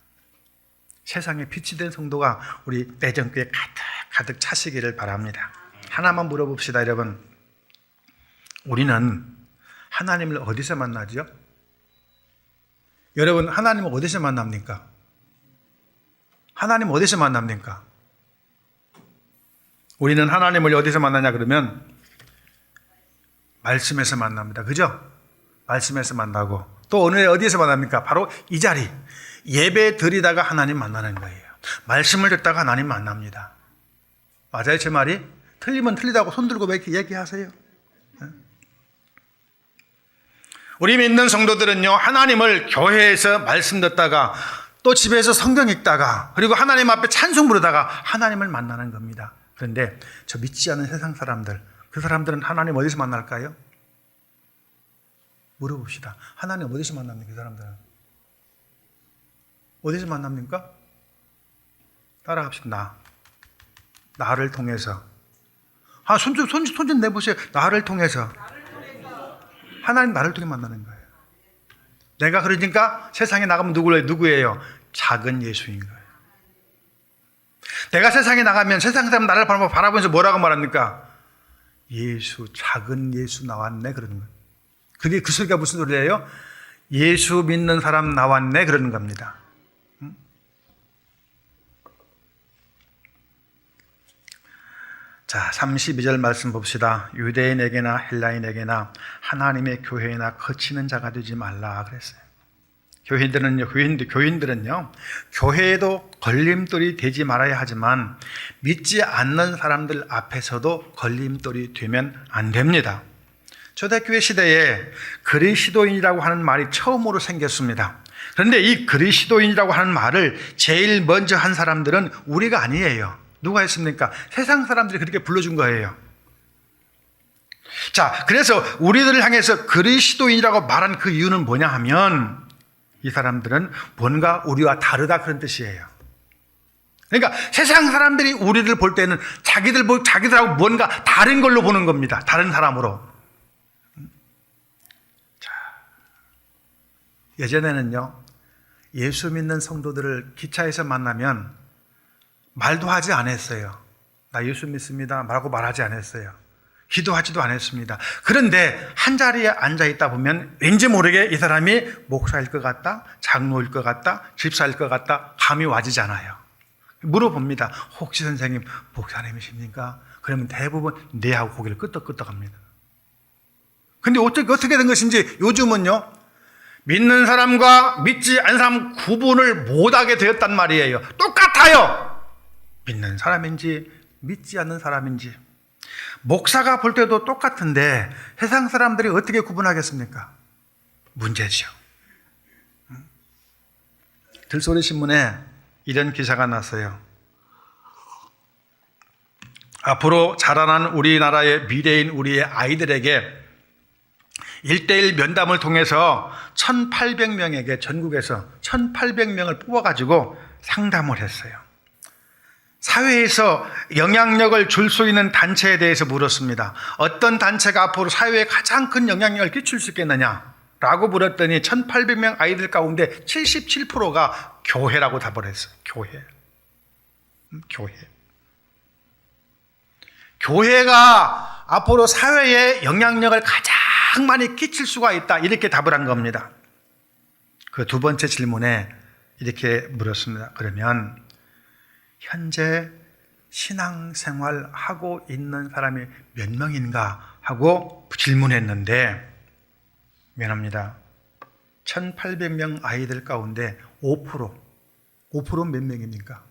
세상에 빛이 되는 성도가 우리 내정교회 가득 차시기를 바랍니다. 하나만 물어봅시다, 여러분. 우리는 하나님을 어디서 만나죠? 여러분, 하나님을 어디서 만납니까? 하나님 어디서 만납니까? 우리는 하나님을 어디서 만나냐 그러면 말씀에서 만납니다. 그죠? 말씀에서 만나고 또 어디에서 만납니까? 바로 이 자리. 예배 드리다가 하나님 만나는 거예요. 말씀을 듣다가 하나님 만납니다. 맞아요, 제 말이? 틀리면 틀리다고 손 들고 왜 이렇게 얘기하세요? 우리 믿는 성도들은요, 하나님을 교회에서 말씀 듣다가 또 집에서 성경 읽다가 그리고 하나님 앞에 찬송 부르다가 하나님을 만나는 겁니다. 그런데 저 믿지 않는 세상 사람들, 그 사람들은 하나님 어디서 만날까요? 물어봅시다. 하나님 어디서 만납니까? 그 사람들은 어디서 만납니까? 따라갑시다. 나를 통해서. 손 좀 내보세요. 나를 통해서. 하나님 나를 통해 만나는 거예요. 내가 그러니까 세상에 나가면 누구예요? 작은 예수인 거예요. 내가 세상에 나가면 세상 사람 나를 바라보면서 뭐라고 말합니까? 예수, 작은 예수 나왔네, 그러는 거예요. 그게 그 소리가 무슨 소리예요? 예수 믿는 사람 나왔네, 그러는 겁니다. 자, 32절 말씀 봅시다. 유대인에게나 헬라인에게나 하나님의 교회나 거치는 자가 되지 말라 그랬어요. 교인들은요, 교회에도 걸림돌이 되지 말아야 하지만 믿지 않는 사람들 앞에서도 걸림돌이 되면 안 됩니다. 초대교회 시대에 그리스도인이라고 하는 말이 처음으로 생겼습니다. 그런데 이 그리스도인이라고 하는 말을 제일 먼저 한 사람들은 우리가 아니에요. 누가 했습니까? 세상 사람들이 그렇게 불러준 거예요. 자, 그래서 우리들을 향해서 그리스도인이라고 말한 그 이유는 뭐냐 하면 이 사람들은 뭔가 우리와 다르다 그런 뜻이에요. 그러니까 세상 사람들이 우리를 볼 때는 자기들하고 뭔가 다른 걸로 보는 겁니다. 다른 사람으로. 자, 예전에는요, 예수 믿는 성도들을 기차에서 만나면 말도 하지 않았어요. 나 예수 믿습니다 라고 말하지 않았어요. 기도하지도 않았습니다. 그런데 한 자리에 앉아 있다 보면 왠지 모르게 이 사람이 목사일 것 같다, 장로일 것 같다, 집사일 것 같다, 감이 와지잖아요. 물어봅니다. 혹시 선생님 목사님이십니까? 그러면 대부분 네 하고 고개를 끄덕끄덕합니다. 근데 어떻게 된 것인지 요즘은요, 믿는 사람과 믿지 않는 사람 구분을 못하게 되었단 말이에요. 똑같아요. 믿는 사람인지 믿지 않는 사람인지. 목사가 볼 때도 똑같은데 세상 사람들이 어떻게 구분하겠습니까? 문제죠. 들소리 신문에 이런 기사가 났어요. 앞으로 자라난 우리나라의 미래인 우리의 아이들에게 1:1 면담을 통해서 1,800명에게 전국에서 1,800명을 뽑아가지고 상담을 했어요. 사회에서 영향력을 줄 수 있는 단체에 대해서 물었습니다. 어떤 단체가 앞으로 사회에 가장 큰 영향력을 끼칠 수 있겠느냐? 라고 물었더니 1,800명 아이들 가운데 77%가 교회라고 답을 했어요. 교회. 교회가 앞으로 사회에 영향력을 가장 많이 끼칠 수가 있다. 이렇게 답을 한 겁니다. 그 두 번째 질문에 이렇게 물었습니다. 그러면 현재 신앙생활 하고 있는 사람이 몇 명인가 하고 질문했는데, 미안합니다. 1,800명 아이들 가운데 5%는 몇 명입니까?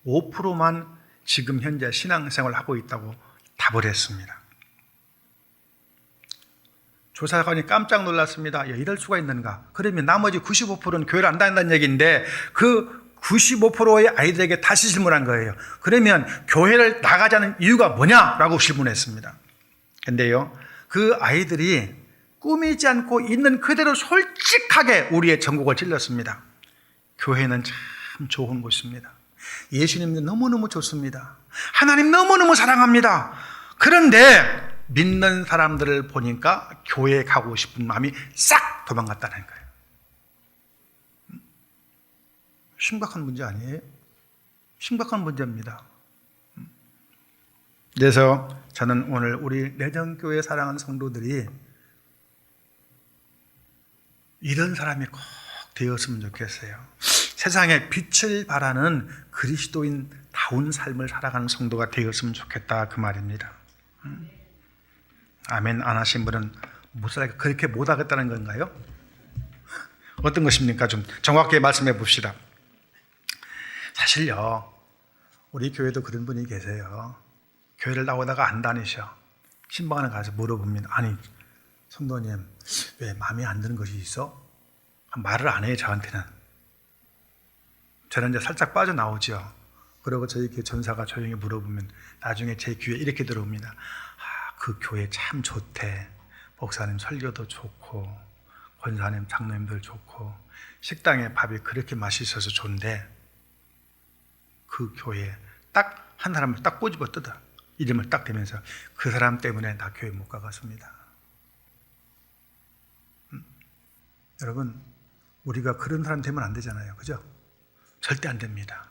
5%만 지금 현재 신앙생활 하고 있다고 답을 했습니다. 조사관이 깜짝 놀랐습니다. 이럴 수가 있는가? 그러면 나머지 95%는 교회를 안 다닌다는 얘기인데 그 95%의 아이들에게 다시 질문한 거예요. 그러면 교회를 나가자는 이유가 뭐냐라고 질문했습니다. 근데요, 그 아이들이 꾸미지 않고 있는 그대로 솔직하게 우리의 전곡을 찔렀습니다. 교회는 참 좋은 곳입니다. 예수님도 너무너무 좋습니다. 하나님 너무너무 사랑합니다. 그런데 믿는 사람들을 보니까 교회에 가고 싶은 마음이 싹 도망갔다는 거예요. 심각한 문제 아니에요? 심각한 문제입니다. 그래서 저는 오늘 우리 내정교회 사랑하는 성도들이 이런 사람이 꼭 되었으면 좋겠어요. 세상에 빛을 발하는 그리스도인다운 삶을 살아가는 성도가 되었으면 좋겠다, 그 말입니다. 아멘 안 하신 분은 그렇게 못하겠다는 건가요? 어떤 것입니까? 좀 정확하게 말씀해 봅시다. 사실요, 우리 교회도 그런 분이 계세요. 교회를 나오다가 안 다니셔. 신방에 가서 물어봅니다. 아니, 성도님, 왜 마음에 안 드는 것이 있어? 말을 안 해요, 저한테는. 저는 이제 살짝 빠져나오죠. 그리고 저희 교회 전사가 조용히 물어보면 나중에 제 귀에 이렇게 들어옵니다. 아, 그 교회 참 좋대. 목사님 설교도 좋고, 권사님, 장로님들 좋고, 식당에 밥이 그렇게 맛있어서 좋은데, 그 교회에 딱 한 사람을 딱 꼬집어 뜯어. 이름을 딱 대면서 그 사람 때문에 나 교회 못 가겠습니다. 여러분, 우리가 그런 사람 되면 안 되잖아요. 그죠? 절대 안 됩니다.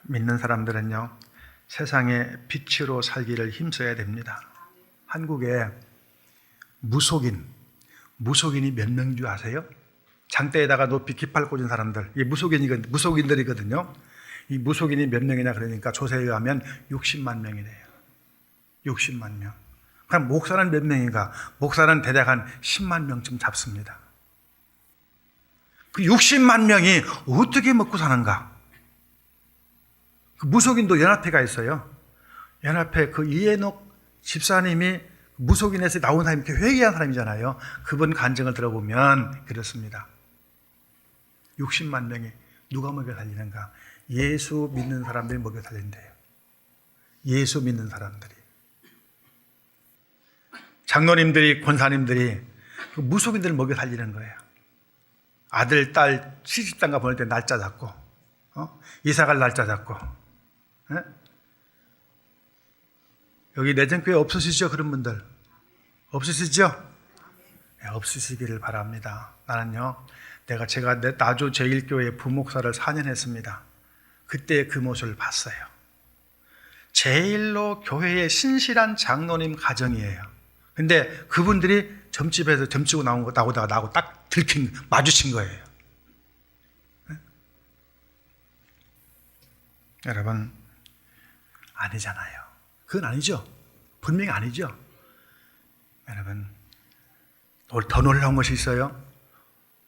믿는 사람들은요, 세상의 빛으로 살기를 힘써야 됩니다. 한국에 무속인이 몇 명인 줄 아세요? 장대에다가 높이 깃발 꽂은 사람들, 이게 무속인들이거든요. 이 무속인이 몇 명이냐 그러니까 조사에 의하면 60만 명이래요. 60만 명. 그럼 목사는 몇 명인가? 목사는 대략 한 10만 명쯤 잡습니다. 그 60만 명이 어떻게 먹고 사는가? 그 무속인도 연합회가 있어요. 연합회 그 이해녹 집사님이 무속인에서 나온 사람이 이렇게 회개한 사람이잖아요. 그분 간증을 들어보면 그렇습니다. 60만 명이 누가 먹여 살리는가? 예수 믿는 사람들이 먹여 살린대요. 예수 믿는 사람들이. 장로님들이, 권사님들이 그 무속인들을 먹여 살리는 거예요. 아들, 딸 시집장가 보낼 때 날짜 잡고, 이사갈 날짜 잡고. 예? 여기 내전교회 없으시죠? 그런 분들 없으시죠? 네, 없으시기를 바랍니다. 나는요, 제가 나주 제1교회 부목사를 4년 했습니다. 그때 그 모습을 봤어요. 제일로 교회의 신실한 장로님 가정이에요. 근데 그분들이 점집에서 점치고 나오다가 나하고 딱 마주친 거예요. 네? 여러분, 아니잖아요. 그건 아니죠. 분명히 아니죠. 여러분, 더 놀라운 것이 있어요.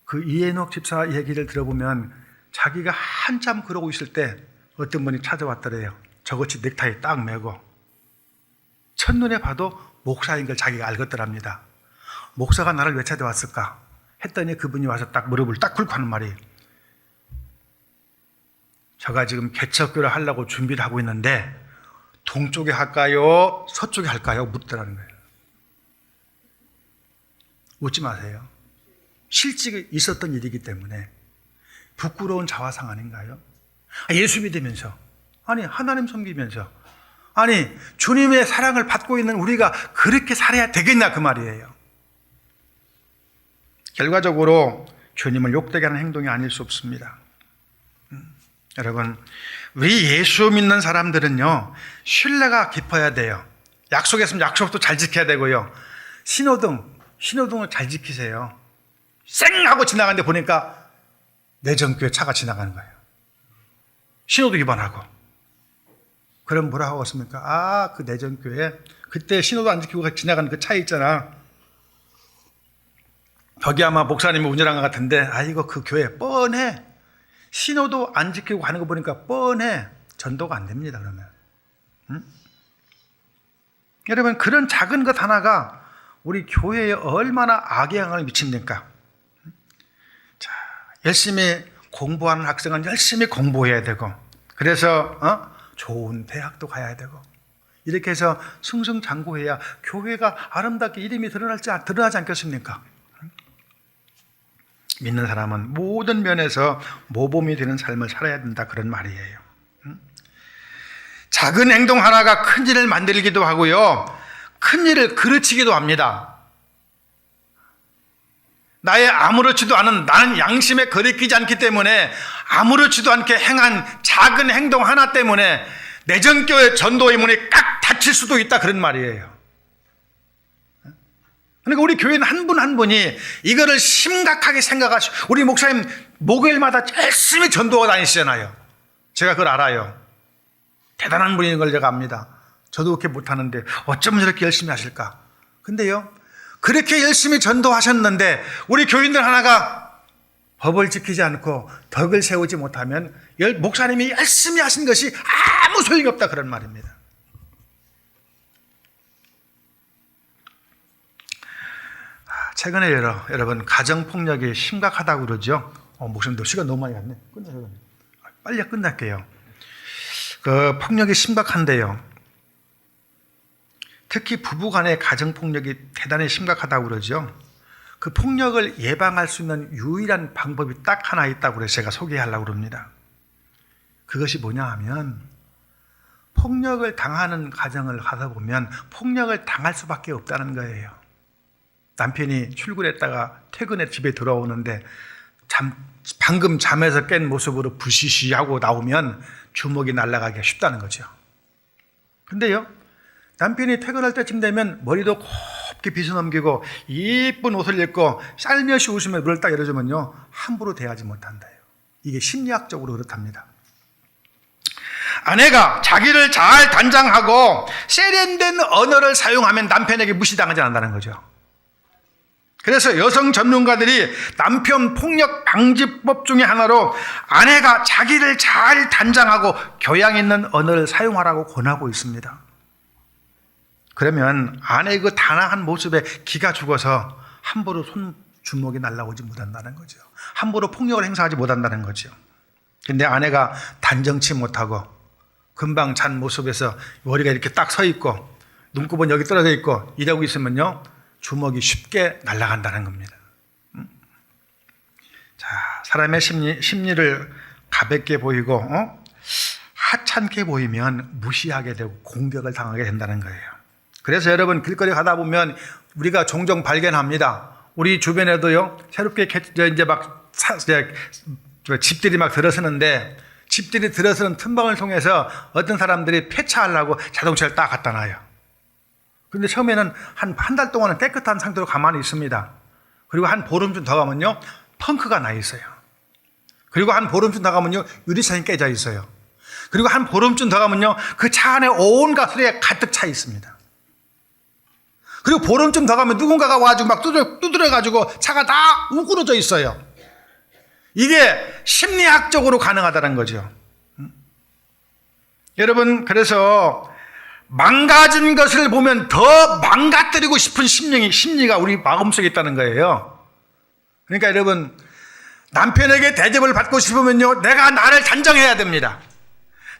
그 이해녹 집사 얘기를 들어보면 자기가 한참 그러고 있을 때 어떤 분이 찾아왔더래요. 저것이 넥타이 딱 매고 첫눈에 봐도 목사인 걸 자기가 알겠더랍니다. 목사가 나를 왜 찾아왔을까 했더니 그분이 와서 딱 무릎을 딱 꿇고 하는 말이, 제가 지금 개척교를 하려고 준비를 하고 있는데 동쪽에 할까요? 서쪽에 할까요? 묻더라는 거예요. 웃지 마세요. 실제 있었던 일이기 때문에 부끄러운 자화상 아닌가요? 예수 믿으면서, 아니 하나님 섬기면서, 아니 주님의 사랑을 받고 있는 우리가 그렇게 살아야 되겠냐 그 말이에요. 결과적으로 주님을 욕되게 하는 행동이 아닐 수 없습니다. 여러분, 우리 예수 믿는 사람들은요, 신뢰가 깊어야 돼요. 약속했으면 약속도 잘 지켜야 되고요. 신호등을 잘 지키세요. 쌩 하고 지나가는데 보니까 내전교회 차가 지나가는 거예요. 신호도 위반하고. 그럼 뭐라 하고 왔습니까? 그 내전교회 그때 신호도 안 지키고 지나가는 그 차 있잖아. 거기 아마 목사님이 운전한 것 같은데, 이거 그 교회 뻔해. 신호도 안 지키고 가는 거 보니까 뻔해. 전도가 안 됩니다, 그러면. 응? 여러분, 그런 작은 것 하나가 우리 교회에 얼마나 악영향을 미칩니까? 자, 열심히 공부하는 학생은 열심히 공부해야 되고, 그래서 좋은 대학도 가야 되고, 이렇게 해서 승승장구해야 교회가 아름답게 이름이 드러나지 않겠습니까? 믿는 사람은 모든 면에서 모범이 되는 삶을 살아야 된다, 그런 말이에요. 작은 행동 하나가 큰 일을 만들기도 하고요, 큰 일을 그르치기도 합니다. 나의 아무렇지도 않은, 나는 양심에 거리끼지 않기 때문에 아무렇지도 않게 행한 작은 행동 하나 때문에 내전교회 전도의 문이 깍 닫힐 수도 있다, 그런 말이에요. 그러니까 우리 교회는 한 분 한 분이 이거를 심각하게 생각하시고, 우리 목사님 목요일마다 열심히 전도하고 다니시잖아요. 제가 그걸 알아요. 대단한 분인 걸 제가 압니다. 저도 그렇게 못하는데 어쩌면 저렇게 열심히 하실까. 근데요, 그렇게 열심히 전도하셨는데 우리 교인들 하나가 법을 지키지 않고 덕을 세우지 못하면 목사님이 열심히 하신 것이 아무 소용이 없다, 그런 말입니다. 최근에 여러분, 가정폭력이 심각하다고 그러죠. 목사님도 시간 너무 많이 갔네. 빨리 끝날게요. 그 폭력이 심각한데요, 특히 부부 간의 가정폭력이 대단히 심각하다고 그러죠. 그 폭력을 예방할 수 있는 유일한 방법이 딱 하나 있다고 그래서 제가 소개하려고 합니다. 그것이 뭐냐 하면, 폭력을 당하는 가정을 가다 보면 폭력을 당할 수밖에 없다는 거예요. 남편이 출근했다가 퇴근해 집에 들어오는데 방금 잠에서 깬 모습으로 부시시하고 나오면 주먹이 날아가기가 쉽다는 거죠. 근데요, 남편이 퇴근할 때쯤 되면 머리도 곱게 빗어 넘기고 이쁜 옷을 입고 살며시 웃으며 문을 딱 열어주면요, 함부로 대하지 못한다요. 이게 심리학적으로 그렇답니다. 아내가 자기를 잘 단장하고 세련된 언어를 사용하면 남편에게 무시당하지 않는다는 거죠. 그래서 여성 전문가들이 남편 폭력 방지법 중에 하나로 아내가 자기를 잘 단장하고 교양 있는 언어를 사용하라고 권하고 있습니다. 그러면 아내의 그 단아한 모습에 기가 죽어서 함부로 손 주먹이 날라오지 못한다는 거죠. 함부로 폭력을 행사하지 못한다는 거죠. 근데 아내가 단정치 못하고 금방 잔 모습에서 머리가 이렇게 딱 서 있고 눈곱은 여기 떨어져 있고 이러고 있으면요, 주먹이 쉽게 날아간다는 겁니다. 자, 사람의 심리를 가볍게 보이고 하찮게 보이면 무시하게 되고 공격을 당하게 된다는 거예요. 그래서 여러분 길거리 가다 보면 우리가 종종 발견합니다. 우리 주변에도요, 새롭게 이제 막 집들이 막 들어서는데 집들이 들어서는 틈방을 통해서 어떤 사람들이 폐차하려고 자동차를 딱 갖다 놔요. 그런데 처음에는 한 달 동안은 깨끗한 상태로 가만히 있습니다. 그리고 한 보름쯤 더 가면요, 펑크가 나 있어요. 그리고 한 보름쯤 더 가면요, 유리창이 깨져 있어요. 그리고 한 보름쯤 더 가면요, 그 차 안에 온갖 소리가 가득 차 있습니다. 그리고 보름쯤 더 가면 누군가가 와가지고 막 두드려가지고 차가 다 우그러져 있어요. 이게 심리학적으로 가능하다는 거죠. 여러분, 그래서 망가진 것을 보면 더 망가뜨리고 싶은 심리가 우리 마음속에 있다는 거예요. 그러니까 여러분, 남편에게 대접을 받고 싶으면요, 내가 나를 단정해야 됩니다.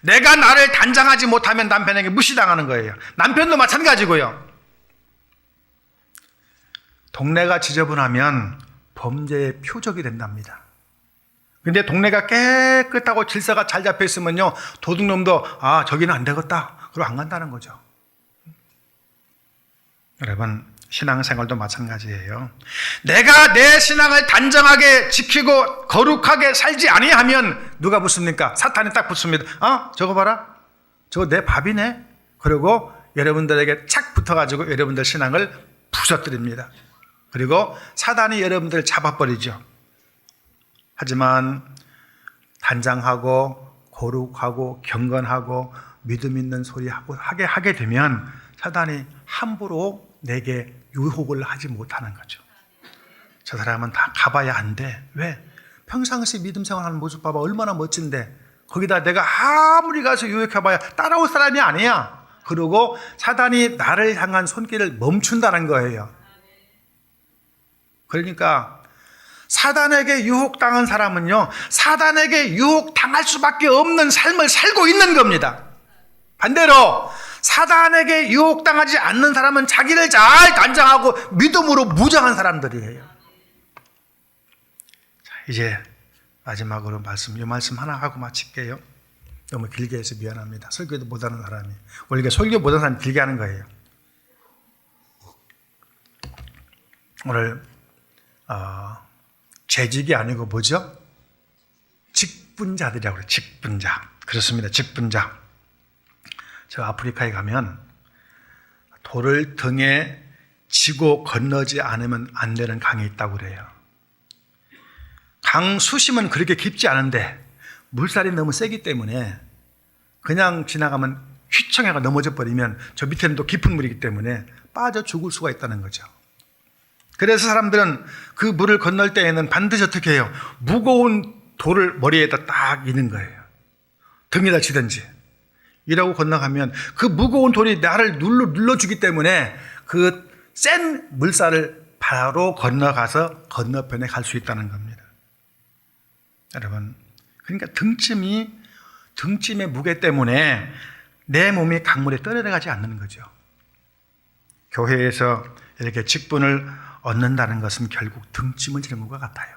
내가 나를 단장하지 못하면 남편에게 무시당하는 거예요. 남편도 마찬가지고요. 동네가 지저분하면 범죄의 표적이 된답니다. 근데 동네가 깨끗하고 질서가 잘 잡혀 있으면요, 도둑놈도 저기는 안 되겠다 그러고 안 간다는 거죠. 여러분, 신앙생활도 마찬가지예요. 내가 내 신앙을 단정하게 지키고 거룩하게 살지 아니하면 누가 붙습니까? 사탄이 딱 붙습니다. 저거 봐라, 저거 내 밥이네. 그리고 여러분들에게 착 붙어가지고 여러분들 신앙을 부서뜨립니다. 그리고 사단이 여러분들을 잡아버리죠. 하지만 단장하고 거룩하고 경건하고 믿음 있는 소리 하게 되면 사단이 함부로 내게 유혹을 하지 못하는 거죠. 저 사람은 다 가봐야 안 돼. 왜? 평상시 믿음 생활하는 모습 봐봐, 얼마나 멋진데. 거기다 내가 아무리 가서 유혹해봐야 따라올 사람이 아니야. 그리고 사단이 나를 향한 손길을 멈춘다는 거예요. 그러니까 사단에게 유혹당한 사람은요, 사단에게 유혹당할 수밖에 없는 삶을 살고 있는 겁니다. 반대로 사단에게 유혹당하지 않는 사람은 자기를 잘 단장하고 믿음으로 무장한 사람들이에요. 자, 이제 마지막으로 이 말씀 하나 하고 마칠게요. 너무 길게 해서 미안합니다. 설교도 못하는 사람이. 원래 설교 못하는 사람이 길게 하는 거예요. 오늘 재직이 아니고 뭐죠? 직분자들이라고 그래요. 직분자. 그렇습니다. 직분자. 저 아프리카에 가면 돌을 등에 지고 건너지 않으면 안 되는 강이 있다고 그래요. 강 수심은 그렇게 깊지 않은데 물살이 너무 세기 때문에 그냥 지나가면 휘청해가 넘어져 버리면 저 밑에는 또 깊은 물이기 때문에 빠져 죽을 수가 있다는 거죠. 그래서 사람들은 그 물을 건널 때에는 반드시 어떻게 해요? 무거운 돌을 머리에다 딱 이는 거예요. 등에다 지든지. 이라고 건너가면 그 무거운 돌이 나를 눌러주기 때문에 그 센 물살을 바로 건너가서 건너편에 갈 수 있다는 겁니다. 여러분, 그러니까 등짐의 무게 때문에 내 몸이 강물에 떠내려가지 않는 거죠. 교회에서 이렇게 직분을 얻는다는 것은 결국 등짐을 지는 것과 같아요.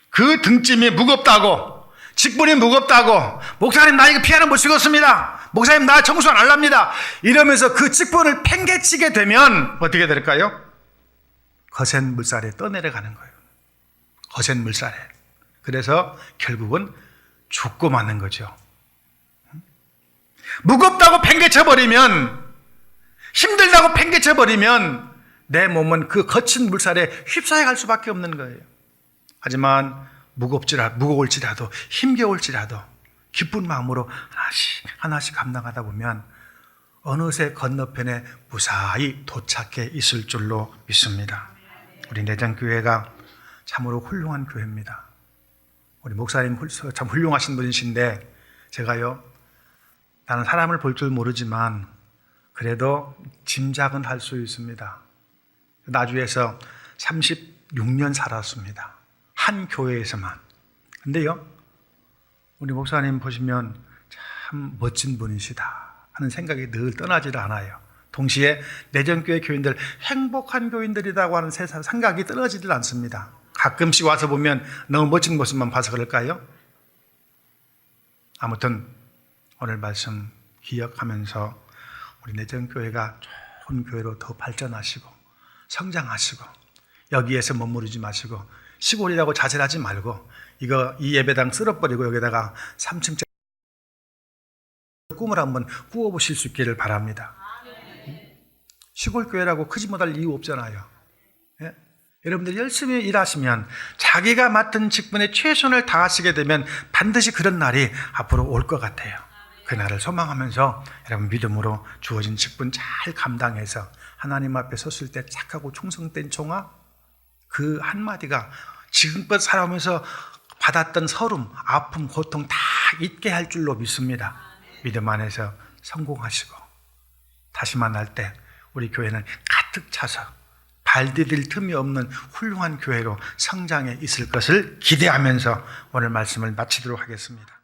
그 등짐이 무겁다고, 직분이 무겁다고, 목사님 나 이거 피아노 못 치겠습니다, 목사님 나 청소 안 할랍니다, 이러면서 그 직분을 팽개치게 되면 어떻게 될까요? 거센 물살에 떠내려가는 거예요. 거센 물살에. 그래서 결국은 죽고 마는 거죠. 무겁다고 팽개쳐버리면, 힘들다고 팽개쳐버리면 내 몸은 그 거친 물살에 휩싸여 갈 수밖에 없는 거예요. 하지만 무거울지라도 힘겨울지라도 기쁜 마음으로 하나씩 하나씩 감당하다 보면 어느새 건너편에 무사히 도착해 있을 줄로 믿습니다. 우리 내전교회가 참으로 훌륭한 교회입니다. 우리 목사님 참 훌륭하신 분이신데 제가요, 나는 사람을 볼 줄 모르지만 그래도 짐작은 할 수 있습니다. 나주에서 36년 살았습니다. 한 교회에서만. 근데요, 우리 목사님 보시면 참 멋진 분이시다 하는 생각이 늘 떠나질 않아요. 동시에 내전교회 교인들 행복한 교인들이라고 하는 생각이 떨어지질 않습니다. 가끔씩 와서 보면 너무 멋진 모습만 봐서 그럴까요? 아무튼 오늘 말씀 기억하면서 우리 내전교회가 좋은 교회로 더 발전하시고 성장하시고 여기에서 머무르지 마시고 시골이라고 자살하지 말고 이 예배당 쓸어버리고 여기다가 3층짜리 꿈을 한번 꾸어보실 수 있기를 바랍니다. 시골 교회라고 크지 못할 이유 없잖아요. 예? 여러분들이 열심히 일하시면 자기가 맡은 직분에 최선을 다하시게 되면 반드시 그런 날이 앞으로 올 것 같아요. 그 날을 소망하면서 여러분 믿음으로 주어진 직분 잘 감당해서 하나님 앞에 섰을 때 착하고 충성된 종아, 그 한마디가 지금껏 살아오면서 받았던 서름, 아픔, 고통 다 잊게 할 줄로 믿습니다. 믿음 안에서 성공하시고 다시 만날 때 우리 교회는 가득 차서 발 디딜 틈이 없는 훌륭한 교회로 성장해 있을 것을 기대하면서 오늘 말씀을 마치도록 하겠습니다.